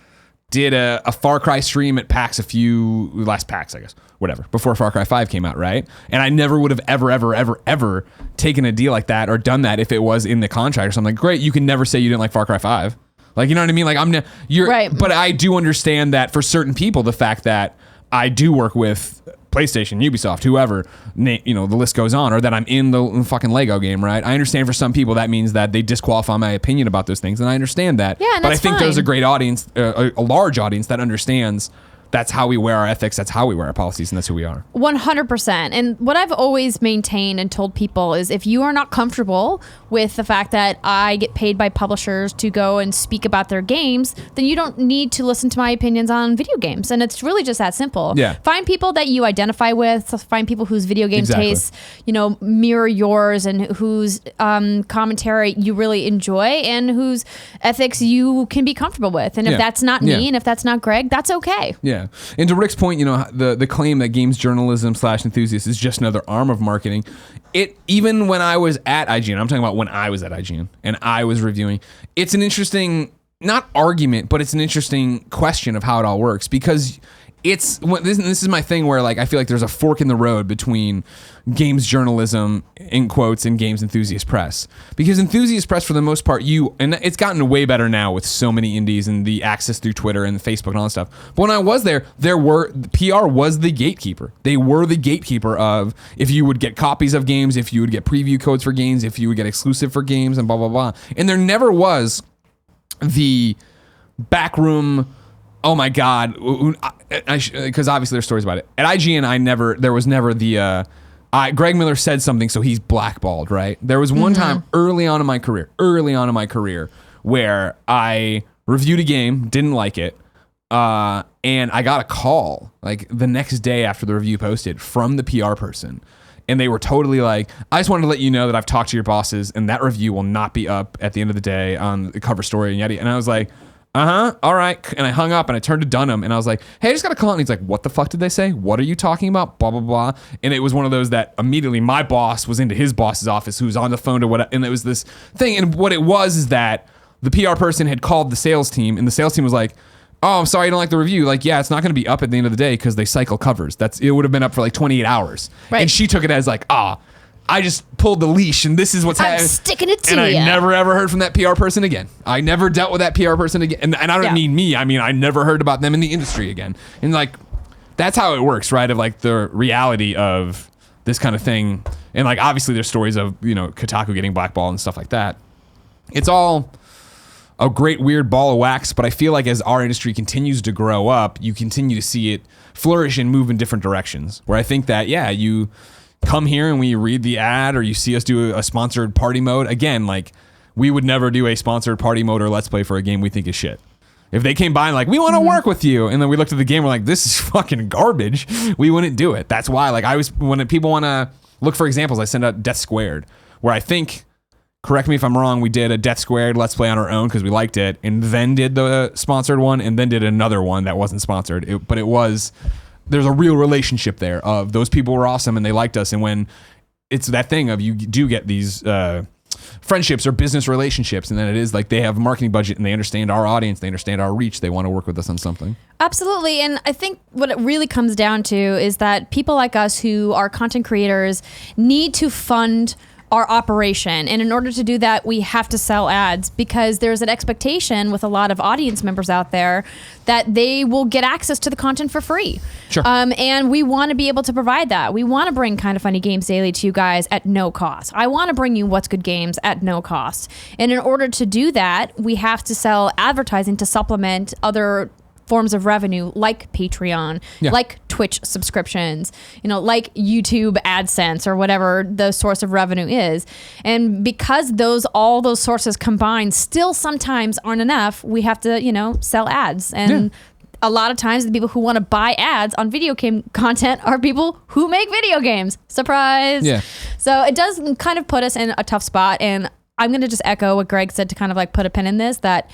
did a Far Cry stream at PAX last PAX, I guess, whatever, before Far Cry 5 came out, right? And I never would have ever taken a deal like that or done that if it was in the contract or something. Like, great, you can never say you didn't like Far Cry 5. Like, you know what I mean? Like, but I do understand that for certain people, the fact that I do work with PlayStation, Ubisoft, whoever, you know, the list goes on, or that I'm in the fucking Lego game, right? I understand for some people that means that they disqualify my opinion about those things, and I understand that. Yeah, and but I think there's a great audience, a large audience that understands that's how we wear our ethics, that's how we wear our policies, and that's who we are. 100%. And what I've always maintained and told people is, if you are not comfortable with the fact that I get paid by publishers to go and speak about their games, then you don't need to listen to my opinions on video games. And it's really just that simple. Yeah. Find people that you identify with, find people whose video game tastes, you know, mirror yours, and whose commentary you really enjoy, and whose ethics you can be comfortable with. And if that's not me, and if that's not Greg, that's okay. Yeah. And to Rick's point, you know, the claim that games journalism / enthusiasts is just another arm of marketing. Even when I was at IGN, I'm talking about when I was at IGN and I was reviewing, it's an interesting, not argument, but it's an interesting question of how it all works, because this is my thing where like I feel like there's a fork in the road between games journalism in quotes and games enthusiast press, because enthusiast press for the most part and it's gotten way better now with so many indies and the access through Twitter and Facebook and all that stuff. But when I was there PR was the gatekeeper. They were the gatekeeper of if you would get copies of games, if you would get preview codes for games, if you would get exclusive for games, and blah blah blah. And there never was the backroom. Oh my God, because obviously there's stories about it. At IGN, there was never the, Greg Miller said something, so he's blackballed, right? There was one time early on in my career, where I reviewed a game, didn't like it, and I got a call, like, the next day after the review posted from the PR person. And they were totally like, I just wanted to let you know that I've talked to your bosses, and that review will not be up at the end of the day on the cover story and yada. And I was like, all right. And I hung up and I turned to Dunham and I was like, hey, I just got a call. And he's like, what the fuck did they say? What are you talking about? Blah, blah, blah. And it was one of those that immediately my boss was into his boss's office, who was on the phone to what, and it was this thing. And what it was is that the PR person had called the sales team, and the sales team was like, oh, I'm sorry you don't like the review. Like, yeah, it's not going to be up at the end of the day because they cycle covers. It would have been up for like 28 hours. Right. And she took it as like, I just pulled the leash and this is what's happening. I'm sticking it to you. And I never ever heard from that PR person again. I never dealt with that PR person again. And I don't mean me. I mean, I never heard about them in the industry again. And like, that's how it works, right? Of like the reality of this kind of thing. And like, obviously there's stories of, Kotaku getting blackballed and stuff like that. It's all a great weird ball of wax, but I feel like as our industry continues to grow up, you continue to see it flourish and move in different directions. Where I think that, you come here and we read the ad, or you see us do a sponsored party mode. Again, like, we would never do a sponsored party mode or let's play for a game we think is shit. If they came by and like, we want to work with you, and then we looked at the game, we're like, this is fucking garbage, we wouldn't do it. That's why, like, when people want to look for examples, I send out Death Squared, where I think, correct me if I'm wrong, we did a Death Squared let's play on our own because we liked it, and then did the sponsored one, and then did another one that wasn't sponsored. There's a real relationship there of those people were awesome and they liked us. And when it's that thing of you do get these friendships or business relationships, and then it is like they have a marketing budget and they understand our audience, they understand our reach, they want to work with us on something. Absolutely. And I think what it really comes down to is that people like us who are content creators need to fund our operation. And in order to do that, we have to sell ads, because there's an expectation with a lot of audience members out there that they will get access to the content for free. Sure. And we want to be able to provide that. We want to bring Kind of Funny Games Daily to you guys at no cost. I want to bring you What's Good Games at no cost. And in order to do that, we have to sell advertising to supplement other forms of revenue, like Patreon, like Twitch subscriptions, like YouTube AdSense, or whatever the source of revenue is. And because all those sources combined still sometimes aren't enough, we have to, sell ads. And a lot of times the people who want to buy ads on video game content are people who make video games. Surprise. Yeah. So it does kind of put us in a tough spot. And I'm going to just echo what Greg said to kind of like put a pin in this, that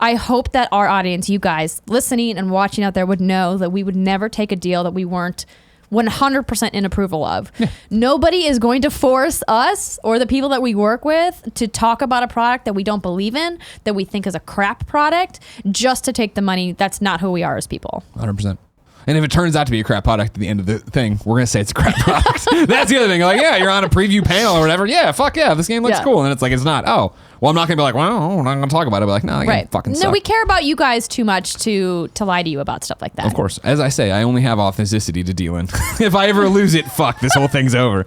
I hope that our audience, you guys listening and watching out there, would know that we would never take a deal that we weren't 100% in approval of. Yeah. Nobody is going to force us or the people that we work with to talk about a product that we don't believe in, that we think is a crap product, just to take the money. That's not who we are as people. 100%. And if it turns out to be a crap product at the end of the thing, we're going to say it's a crap product. That's the other thing. Like, you're on a preview panel or whatever. Yeah, fuck yeah, this game looks cool. And it's like, it's not. Oh, well, I'm not going to be like, well, we're not going to talk about it. But like, no, it fucking sucks. No, we care about you guys too much to lie to you about stuff like that. Of course. As I say, I only have authenticity to deal in. If I ever lose it, fuck, this whole thing's over.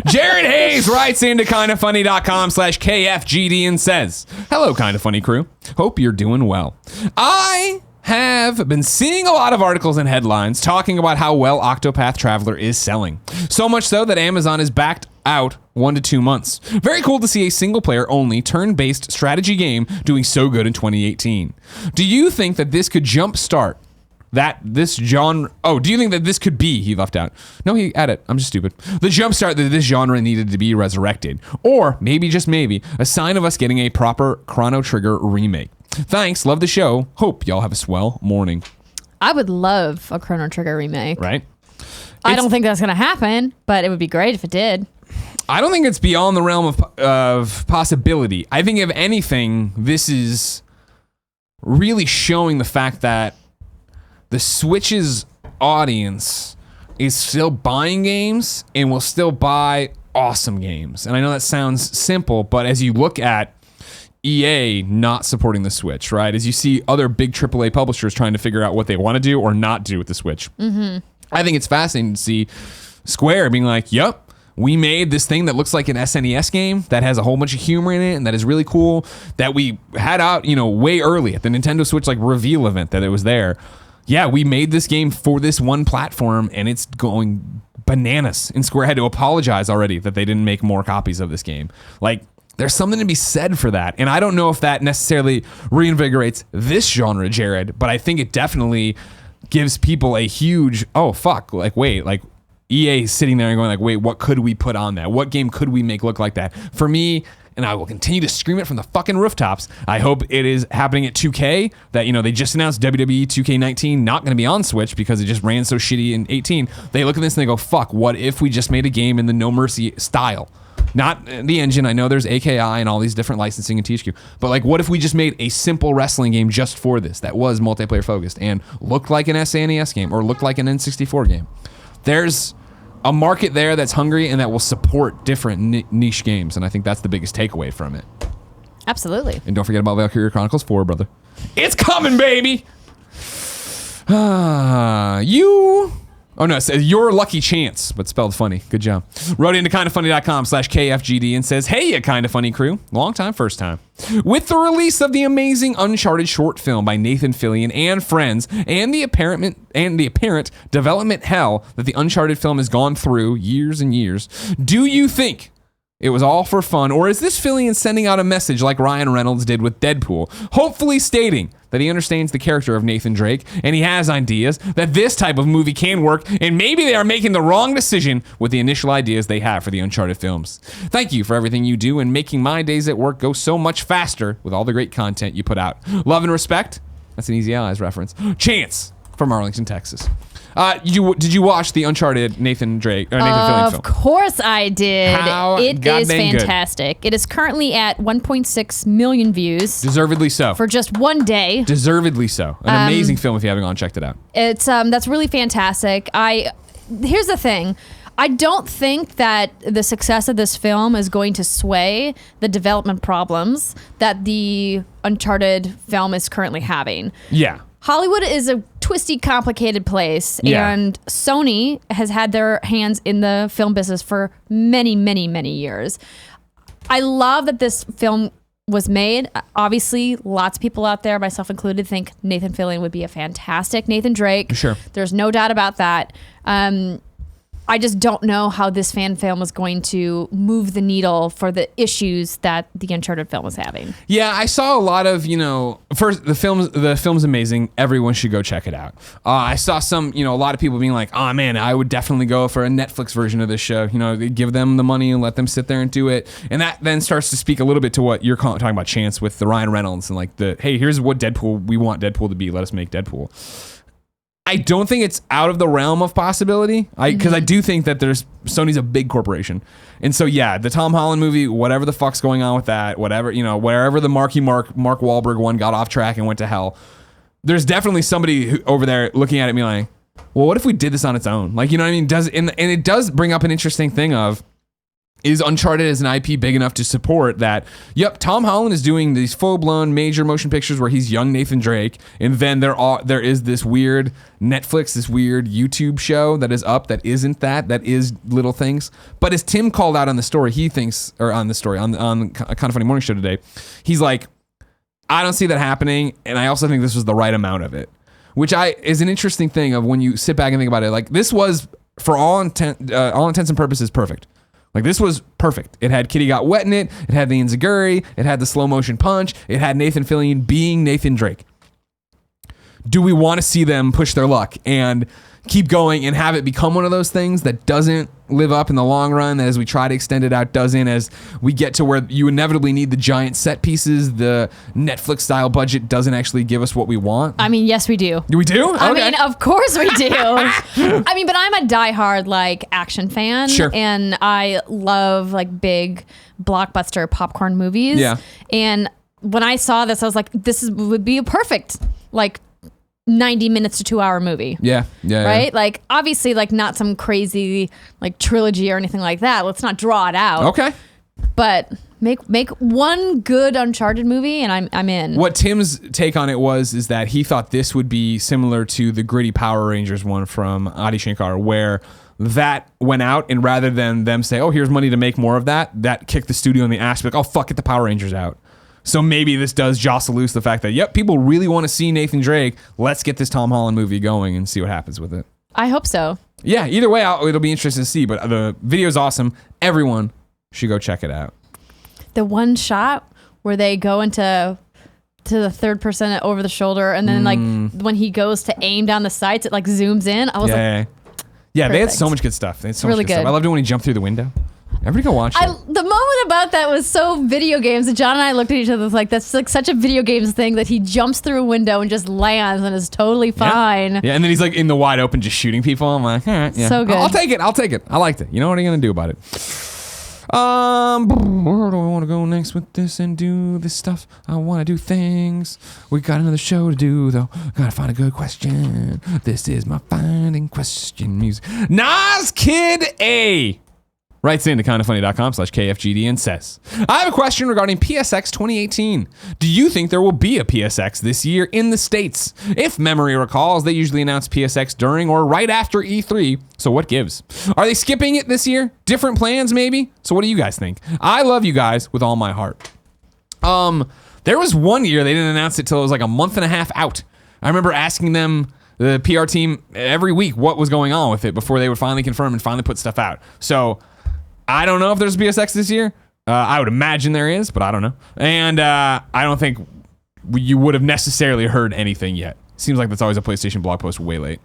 Jared Hayes writes into kindoffunny.com/KFGD and says, hello, Kind of Funny crew. Hope you're doing well. I have been seeing a lot of articles and headlines talking about how well Octopath Traveler is selling. So much so that Amazon is backed out 1 to 2 months. Very cool to see a single-player only turn-based strategy game doing so good in 2018. Do you think that this could jumpstart this genre? Oh, do you think that this could be, he left out. No, he added, I'm just stupid. The jumpstart that this genre needed to be resurrected. Or maybe, just maybe, a sign of us getting a proper Chrono Trigger remake. Thanks, love the show. Hope y'all have a swell morning. I would love a Chrono Trigger remake. Right? I don't think that's going to happen, but it would be great if it did. I don't think it's beyond the realm of possibility. I think if anything, this is really showing the fact that the Switch's audience is still buying games and will still buy awesome games. And I know that sounds simple, but as you look at EA not supporting the Switch, right? As you see other big AAA publishers trying to figure out what they want to do or not do with the Switch. I think it's fascinating to see Square being like, yep, we made this thing that looks like an SNES game that has a whole bunch of humor in it and that is really cool, that we had out, way early at the Nintendo Switch reveal event that it was there. Yeah, we made this game for this one platform and it's going bananas. And Square had to apologize already that they didn't make more copies of this game. There's something to be said for that. And I don't know if that necessarily reinvigorates this genre, Jared, but I think it definitely gives people a huge, EA is sitting there and going wait, what could we put on that? What game could we make look like that? For me, and I will continue to scream it from the fucking rooftops, I hope it is happening at 2K, that, they just announced WWE 2K19 not going to be on Switch because it just ran so shitty in 18. They look at this and they go, fuck, what if we just made a game in the No Mercy style? Not the engine. I know there's AKI and all these different licensing and THQ, but what if we just made a simple wrestling game just for this that was multiplayer focused and looked like an SNES game or looked like an N64 game? There's a market there that's hungry and that will support different niche games, and I think that's the biggest takeaway from it. Absolutely. And don't forget about Valkyria Chronicles 4, brother. It's coming, baby! Oh no, it says your lucky chance, but spelled funny. Good job. Wrote into kindafunny.com/KFGD and says, hey, you Kinda Funny crew. Long time, first time. With the release of the amazing Uncharted short film by Nathan Fillion and friends and the apparent development hell that the Uncharted film has gone through years and years, do you think it was all for fun, or is this Fillion sending out a message like Ryan Reynolds did with Deadpool, hopefully stating that he understands the character of Nathan Drake and he has ideas that this type of movie can work, and maybe they are making the wrong decision with the initial ideas they have for the Uncharted films? Thank you for everything you do and making my days at work go so much faster with all the great content you put out. Love and respect. That's an Easy Allies reference. Chance from Arlington, Texas. Did you watch the Uncharted Nathan Fillion film? Of course I did. It is fantastic. Good. It is currently at 1.6 million views. Deservedly so. For just one day. Deservedly so. An amazing film if you haven't gone checked it out. It's that's really fantastic. Here's the thing. I don't think that the success of this film is going to sway the development problems that the Uncharted film is currently having. Yeah. Hollywood is a twisty, complicated place, and Sony has had their hands in the film business for many, many, many years. I love that this film was made. Obviously, lots of people out there, myself included, think Nathan Fillion would be a fantastic Nathan Drake. Sure. There's no doubt about that. I just don't know how this fan film is going to move the needle for the issues that the Uncharted film is having. Yeah, I saw a lot of, first, the film's amazing. Everyone should go check it out. I saw some, a lot of people being like, oh man, I would definitely go for a Netflix version of this show. Give them the money and let them sit there and do it. And that then starts to speak a little bit to what you're talking about, Chance, with the Ryan Reynolds and hey, here's what we want Deadpool to be. Let us make Deadpool. I don't think it's out of the realm of possibility, because I do think that Sony's a big corporation. And so, yeah, the Tom Holland movie, whatever the fuck's going on with that, whatever, wherever the Mark Wahlberg one got off track and went to hell, there's definitely somebody over there looking at it and being like, well, what if we did this on its own? You know what I mean? And it does bring up an interesting thing of, is Uncharted as an IP big enough to support that? Yep, Tom Holland is doing these full-blown major motion pictures where he's young Nathan Drake, and then there is this weird Netflix, this weird YouTube show that is up that isn't that is Little Things. But as Tim called out on the story, on Kind of Funny Morning Show today, he's like, I don't see that happening, and I also think this was the right amount of it, which is an interesting thing of when you sit back and think about it. This was, for all intents and purposes, perfect. This was perfect. It had Kitty Got Wet in it. It had the enziguri. It had the slow motion punch. It had Nathan Fillion being Nathan Drake. Do we want to see them push their luck and keep going and have it become one of those things that doesn't live up in the long run, that as we try to extend it out doesn't, as we get to where you inevitably need the giant set pieces, the Netflix style budget doesn't actually give us what we want? I mean, yes, we do. We do? Okay. I mean, of course we do. But I'm a diehard action fan. Sure. And I love big blockbuster popcorn movies. Yeah. And when I saw this, I was like, would be a perfect 90 minutes to 2 hour movie. Yeah. Right? Like, obviously, like, not some crazy, like, trilogy or anything like that. Let's not draw it out. Okay. But make one good Uncharted movie, and I'm in. What Tim's take on it is that he thought this would be similar to the gritty Power Rangers one from Adi Shankar, where that went out, and rather than them say, oh, here's money to make more of that kicked the studio in the ass, like, oh, fuck, get the Power Rangers out. So maybe this does jostle loose the fact that, yep, people really want to see Nathan Drake. Let's get this Tom Holland movie going and see what happens with it. I hope so. Yeah, either way, it'll be interesting to see, but the video's awesome. Everyone should go check it out. The one shot where they go into the third person over the shoulder, and then like when he goes to aim down the sights, it like zooms in. I was yeah, they had so much good stuff. They had so really much good stuff. I loved it when he jumped through the window. Everybody go watch it. The moment about that was so video games. And John and I looked at each other like, that's like such a video games thing that he jumps through a window and just lands and is totally fine. Yeah, and then he's like in the wide open just shooting people. I'm like, all right, yeah. So good. I'll take it. I liked it. You know what are you going to do about it? Where do I want to go next with this and do this stuff? I want to do things. We got another show to do, though. Gotta find a good question. This is my finding question music. Nas Kid A writes into kindafunny.com/KFGD and says, I have a question regarding PSX 2018. Do you think there will be a PSX this year in the States? If memory recalls, they usually announce PSX during or right after E3, so what gives? Are they skipping it this year? Different plans, maybe? So what do you guys think? I love you guys with all my heart. There was one year they didn't announce it till it was like a month and a half out. I remember asking them, the PR team, every week what was going on with it before they would finally confirm and finally put stuff out. So I don't know if there's a PSX this year. I would imagine there is, but I don't know. And I don't think you would have necessarily heard anything yet. Seems like that's always a PlayStation blog post way late.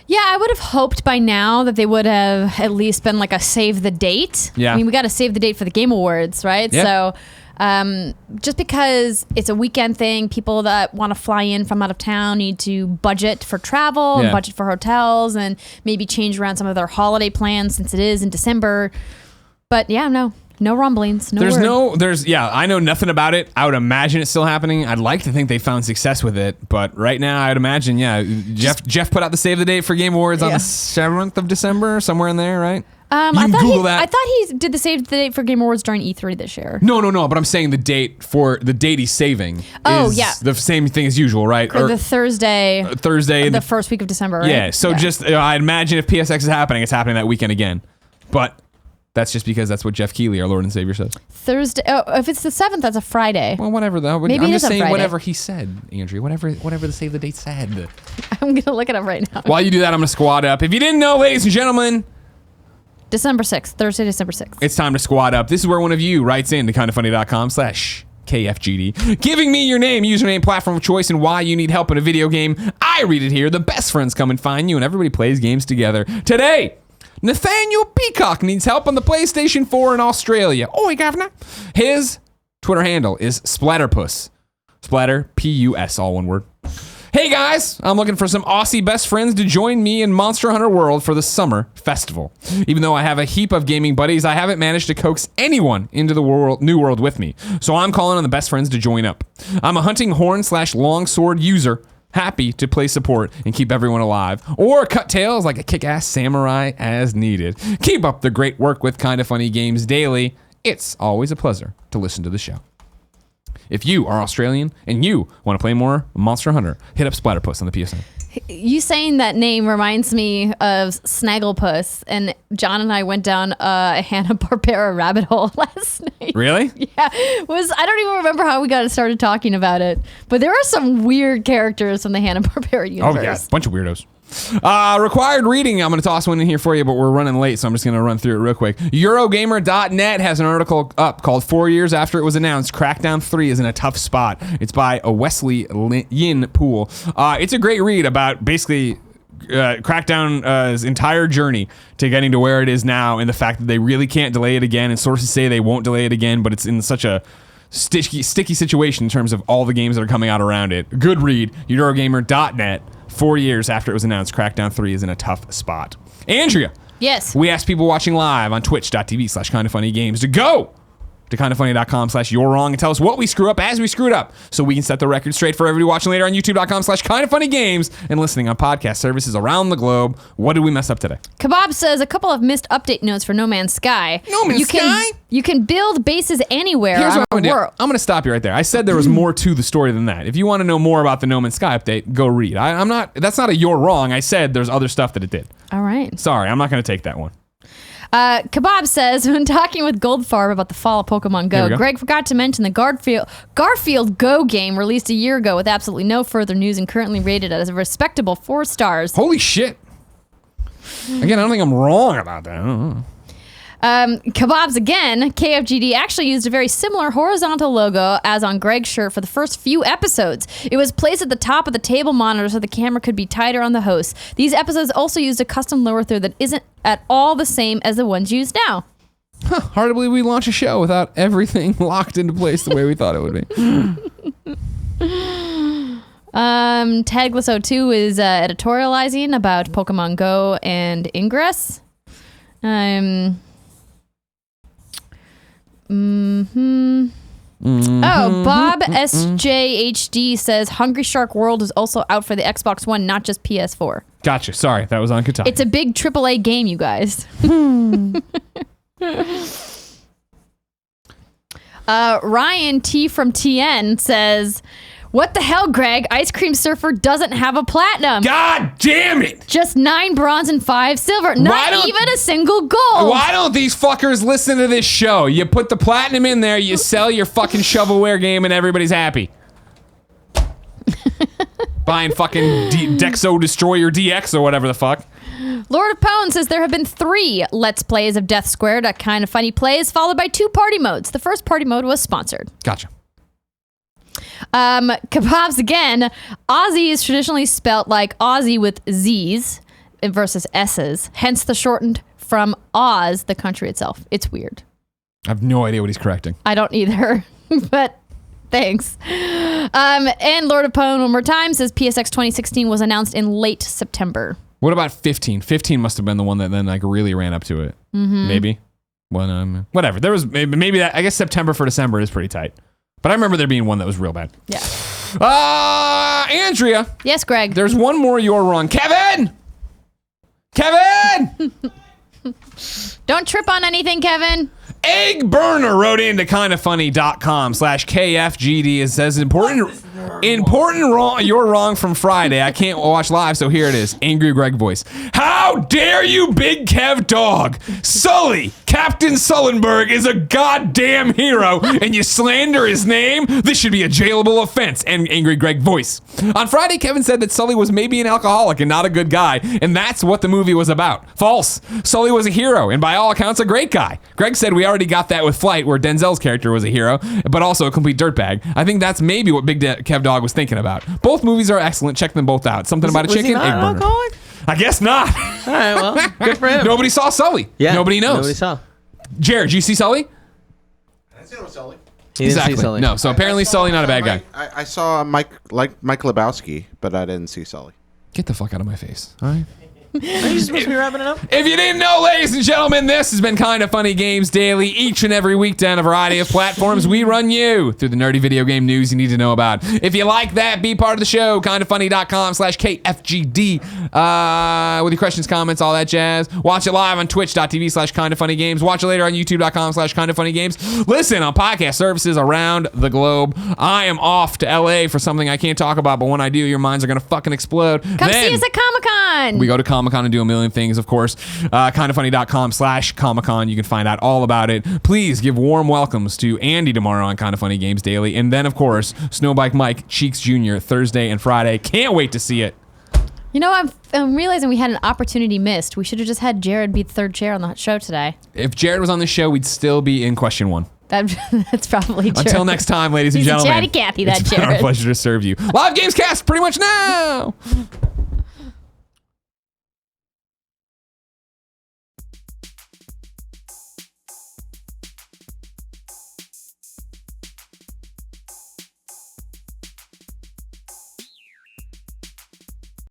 Yeah, I would have hoped by now that they would have at least been like a save the date. Yeah. I mean, we got to save the date for the Game Awards, right? Yeah. So just because it's a weekend thing, people that want to fly in from out of town need to budget for travel and budget for hotels and maybe change around some of their holiday plans since it is in December. But yeah, no rumblings. I know nothing about it. I would imagine it's still happening. I'd like to think they found success with it, but right now I'd imagine, Jeff put out the save the date for Game Awards on the 7th of December, somewhere in there, right? I thought he did the save the date for Game Awards during E3 this year. No, but I'm saying the date he's saving is the same thing as usual, right? Or the Thursday the first week of December, right? Yeah, so just I imagine if PSX is happening, it's happening that weekend again. But that's just because that's what Jeff Keighley, our Lord and Savior, says. Thursday. Oh, if it's the 7th, that's a Friday. Well, whatever though. Maybe I'm it just is a saying Friday. whatever he said, Andrea. Whatever the save the date said. I'm gonna look it up right now. While you do that, I'm gonna squad up. If you didn't know, ladies and gentlemen, December 6th, Thursday, December 6th. it's time to squad up. This is where one of you writes in to kindafunny.com/KFGD, giving me your name, username, platform of choice, and why you need help in a video game. I read it here. The best friends come and find you, and everybody plays games together. Today, Nathaniel Peacock needs help on the PlayStation 4 in Australia. Oi, governor. His Twitter handle is Splatterpuss. Splatter, P-U-S, all one word. Hey guys, I'm looking for some Aussie best friends to join me in Monster Hunter World for the summer festival. Even though I have a heap of gaming buddies, I haven't managed to coax anyone into the new world with me. So I'm calling on the best friends to join up. I'm a hunting horn/longsword user, happy to play support and keep everyone alive, or cut tails like a kick-ass samurai as needed. Keep up the great work with Kinda Funny Games Daily. It's always a pleasure to listen to the show. If you are Australian and you want to play more Monster Hunter, hit up Splatterpuss on the PSN. You saying that name reminds me of Snagglepuss, and John and I went down a Hanna-Barbera rabbit hole last night. Really? Yeah. I don't even remember how we got started talking about it, but there are some weird characters from the Hanna-Barbera universe. Oh, yeah. Bunch of weirdos. Required reading. I'm going to toss one in here for you, but we're running late, so I'm just going to run through it real quick. Eurogamer.net has an article up called 4 years after it was announced, Crackdown 3 is in a tough spot. It's by a Wesley Yin Pool. It's a great read about basically Crackdown's entire journey to getting to where it is now, and the fact that they really can't delay it again, and sources say they won't delay it again, but it's in such a sticky situation in terms of all the games that are coming out around it. Good read. Eurogamer.net. 4 years after it was announced, Crackdown 3 is in a tough spot. Andrea. Yes. We asked people watching live on twitch.tv/kindafunnygames to go to kindoffunny.com/you're-wrong and tell us what we screw up as we screwed up so we can set the record straight for everybody watching later on youtube.com/kindoffunnygames and listening on podcast services around the globe. What did we mess up today? Kebab says a couple of missed update notes for No Man's Sky. No Man's Sky? You can build bases anywhere Here's on what I'm our gonna world. do. I'm going to stop you right there. I said there was more to the story than that. If you want to know more about the No Man's Sky update, go read. That's not a you're wrong. I said there's other stuff that it did. All right. Sorry, I'm not going to take that one. Kebab says, when talking with Goldfarb about the fall of Pokemon Here we Go, go. Greg forgot to mention the Garfield Go game released a year ago with absolutely no further news and currently rated as a respectable 4 stars. Holy shit. Again, I don't think I'm wrong about that. I don't know. Kebabs again, KFGD actually used a very similar horizontal logo as on Greg's shirt for the first few episodes. It was placed at the top of the table monitor so the camera could be tighter on the host. These episodes also used a custom lower third that isn't at all the same as the ones used now. Hard to believe we launch a show without everything locked into place the way we thought it would be. Tagless02 is editorializing about Pokemon Go and Ingress. Oh, Bob SJHD says Hungry Shark World is also out for the Xbox One, not just PS4. Gotcha. Sorry, that was on Kotaku. It's a big AAA game, you guys. Ryan T from TN says, what the hell, Greg? Ice Cream Surfer doesn't have a platinum. God damn it! Just 9 bronze and 5 silver. Why Not don't- even a single gold. Why don't these fuckers listen to this show? You put the platinum in there, you sell your fucking shovelware game, and everybody's happy. Buying fucking Dexo Destroyer DX or whatever the fuck. Lord of Pwn says there have been 3 Let's Plays of Death Squared at Kind of Funny Plays, followed by 2 party modes. The first party mode was sponsored. Gotcha. Kebabs again. Aussie is traditionally spelt like Aussie with Z's versus S's, hence the shortened from Oz, the country itself. It's weird. I have no idea what he's correcting. I don't either, but thanks. And Lord of Pwn one more time says PSX 2016 was announced in late September. What about 15? 15 must have been the one that then like really ran up to it. Mm-hmm. Maybe. Well, whatever. There was maybe that. I guess September for December is pretty tight. But I remember there being one that was real bad. Yeah. Andrea. Yes, Greg. There's one more you're wrong. Kevin! Don't trip on anything, Kevin. Egg Burner wrote into kindoffunny.com/KFGD and says important wrong, you're wrong from Friday. I can't watch live, so here it is. Angry Greg voice. How dare you, big Kev dog? Sully, Captain Sullenberg is a goddamn hero, and you slander his name? This should be a jailable offense. And Angry Greg voice. On Friday, Kevin said that Sully was maybe an alcoholic and not a good guy, and that's what the movie was about. False. Sully was a hero, and by all accounts, a great guy. Greg said we already got that with Flight, where Denzel's character was a hero, but also a complete dirtbag. I think that's maybe what Big Kev Dog was thinking about. Both movies are excellent. Check them both out. Something about a chicken, Was he Egg not an Burner. alcoholic? I guess not. All right, well, good for him. Nobody saw Sully. Yeah, Nobody knows. Nobody saw. Jared, did you see Sully? I didn't see no Sully. He didn't Exactly. see Sully. No, so apparently Sully not a bad guy. I saw Mike Lebowski, but I didn't see Sully. Get the fuck out of my face. All right. Are you supposed to be wrapping it up? If you didn't know, ladies and gentlemen, this has been Kind of Funny Games Daily. Each and every weekday on a variety of platforms, we run you through the nerdy video game news you need to know about. If you like that, be part of the show. kindoffunny.com/KFGD. With your questions, comments, all that jazz. Watch it live on twitch.tv/kindoffunnygames. Watch it later on youtube.com/kindoffunnygames. Listen on podcast services around the globe. I am off to LA for something I can't talk about, but when I do, your minds are going to fucking explode. Come see us at Comic-Con. We go to Comic-Con and do a million things, of course. kindoffunny.com/Comic-Con. You can find out all about it. Please give warm welcomes to Andy tomorrow on Kind of Funny Games Daily. And then, of course, Snowbike Mike Cheeks Jr. Thursday and Friday. Can't wait to see it. You know, I'm realizing we had an opportunity missed. We should have just had Jared be third chair on the show today. If Jared was on the show, we'd still be in question 1. That's probably true. Until next time, ladies and He's a gentlemen. chatty Cathy, that it's been our Jared. pleasure to serve you. Live Gamescast pretty much now.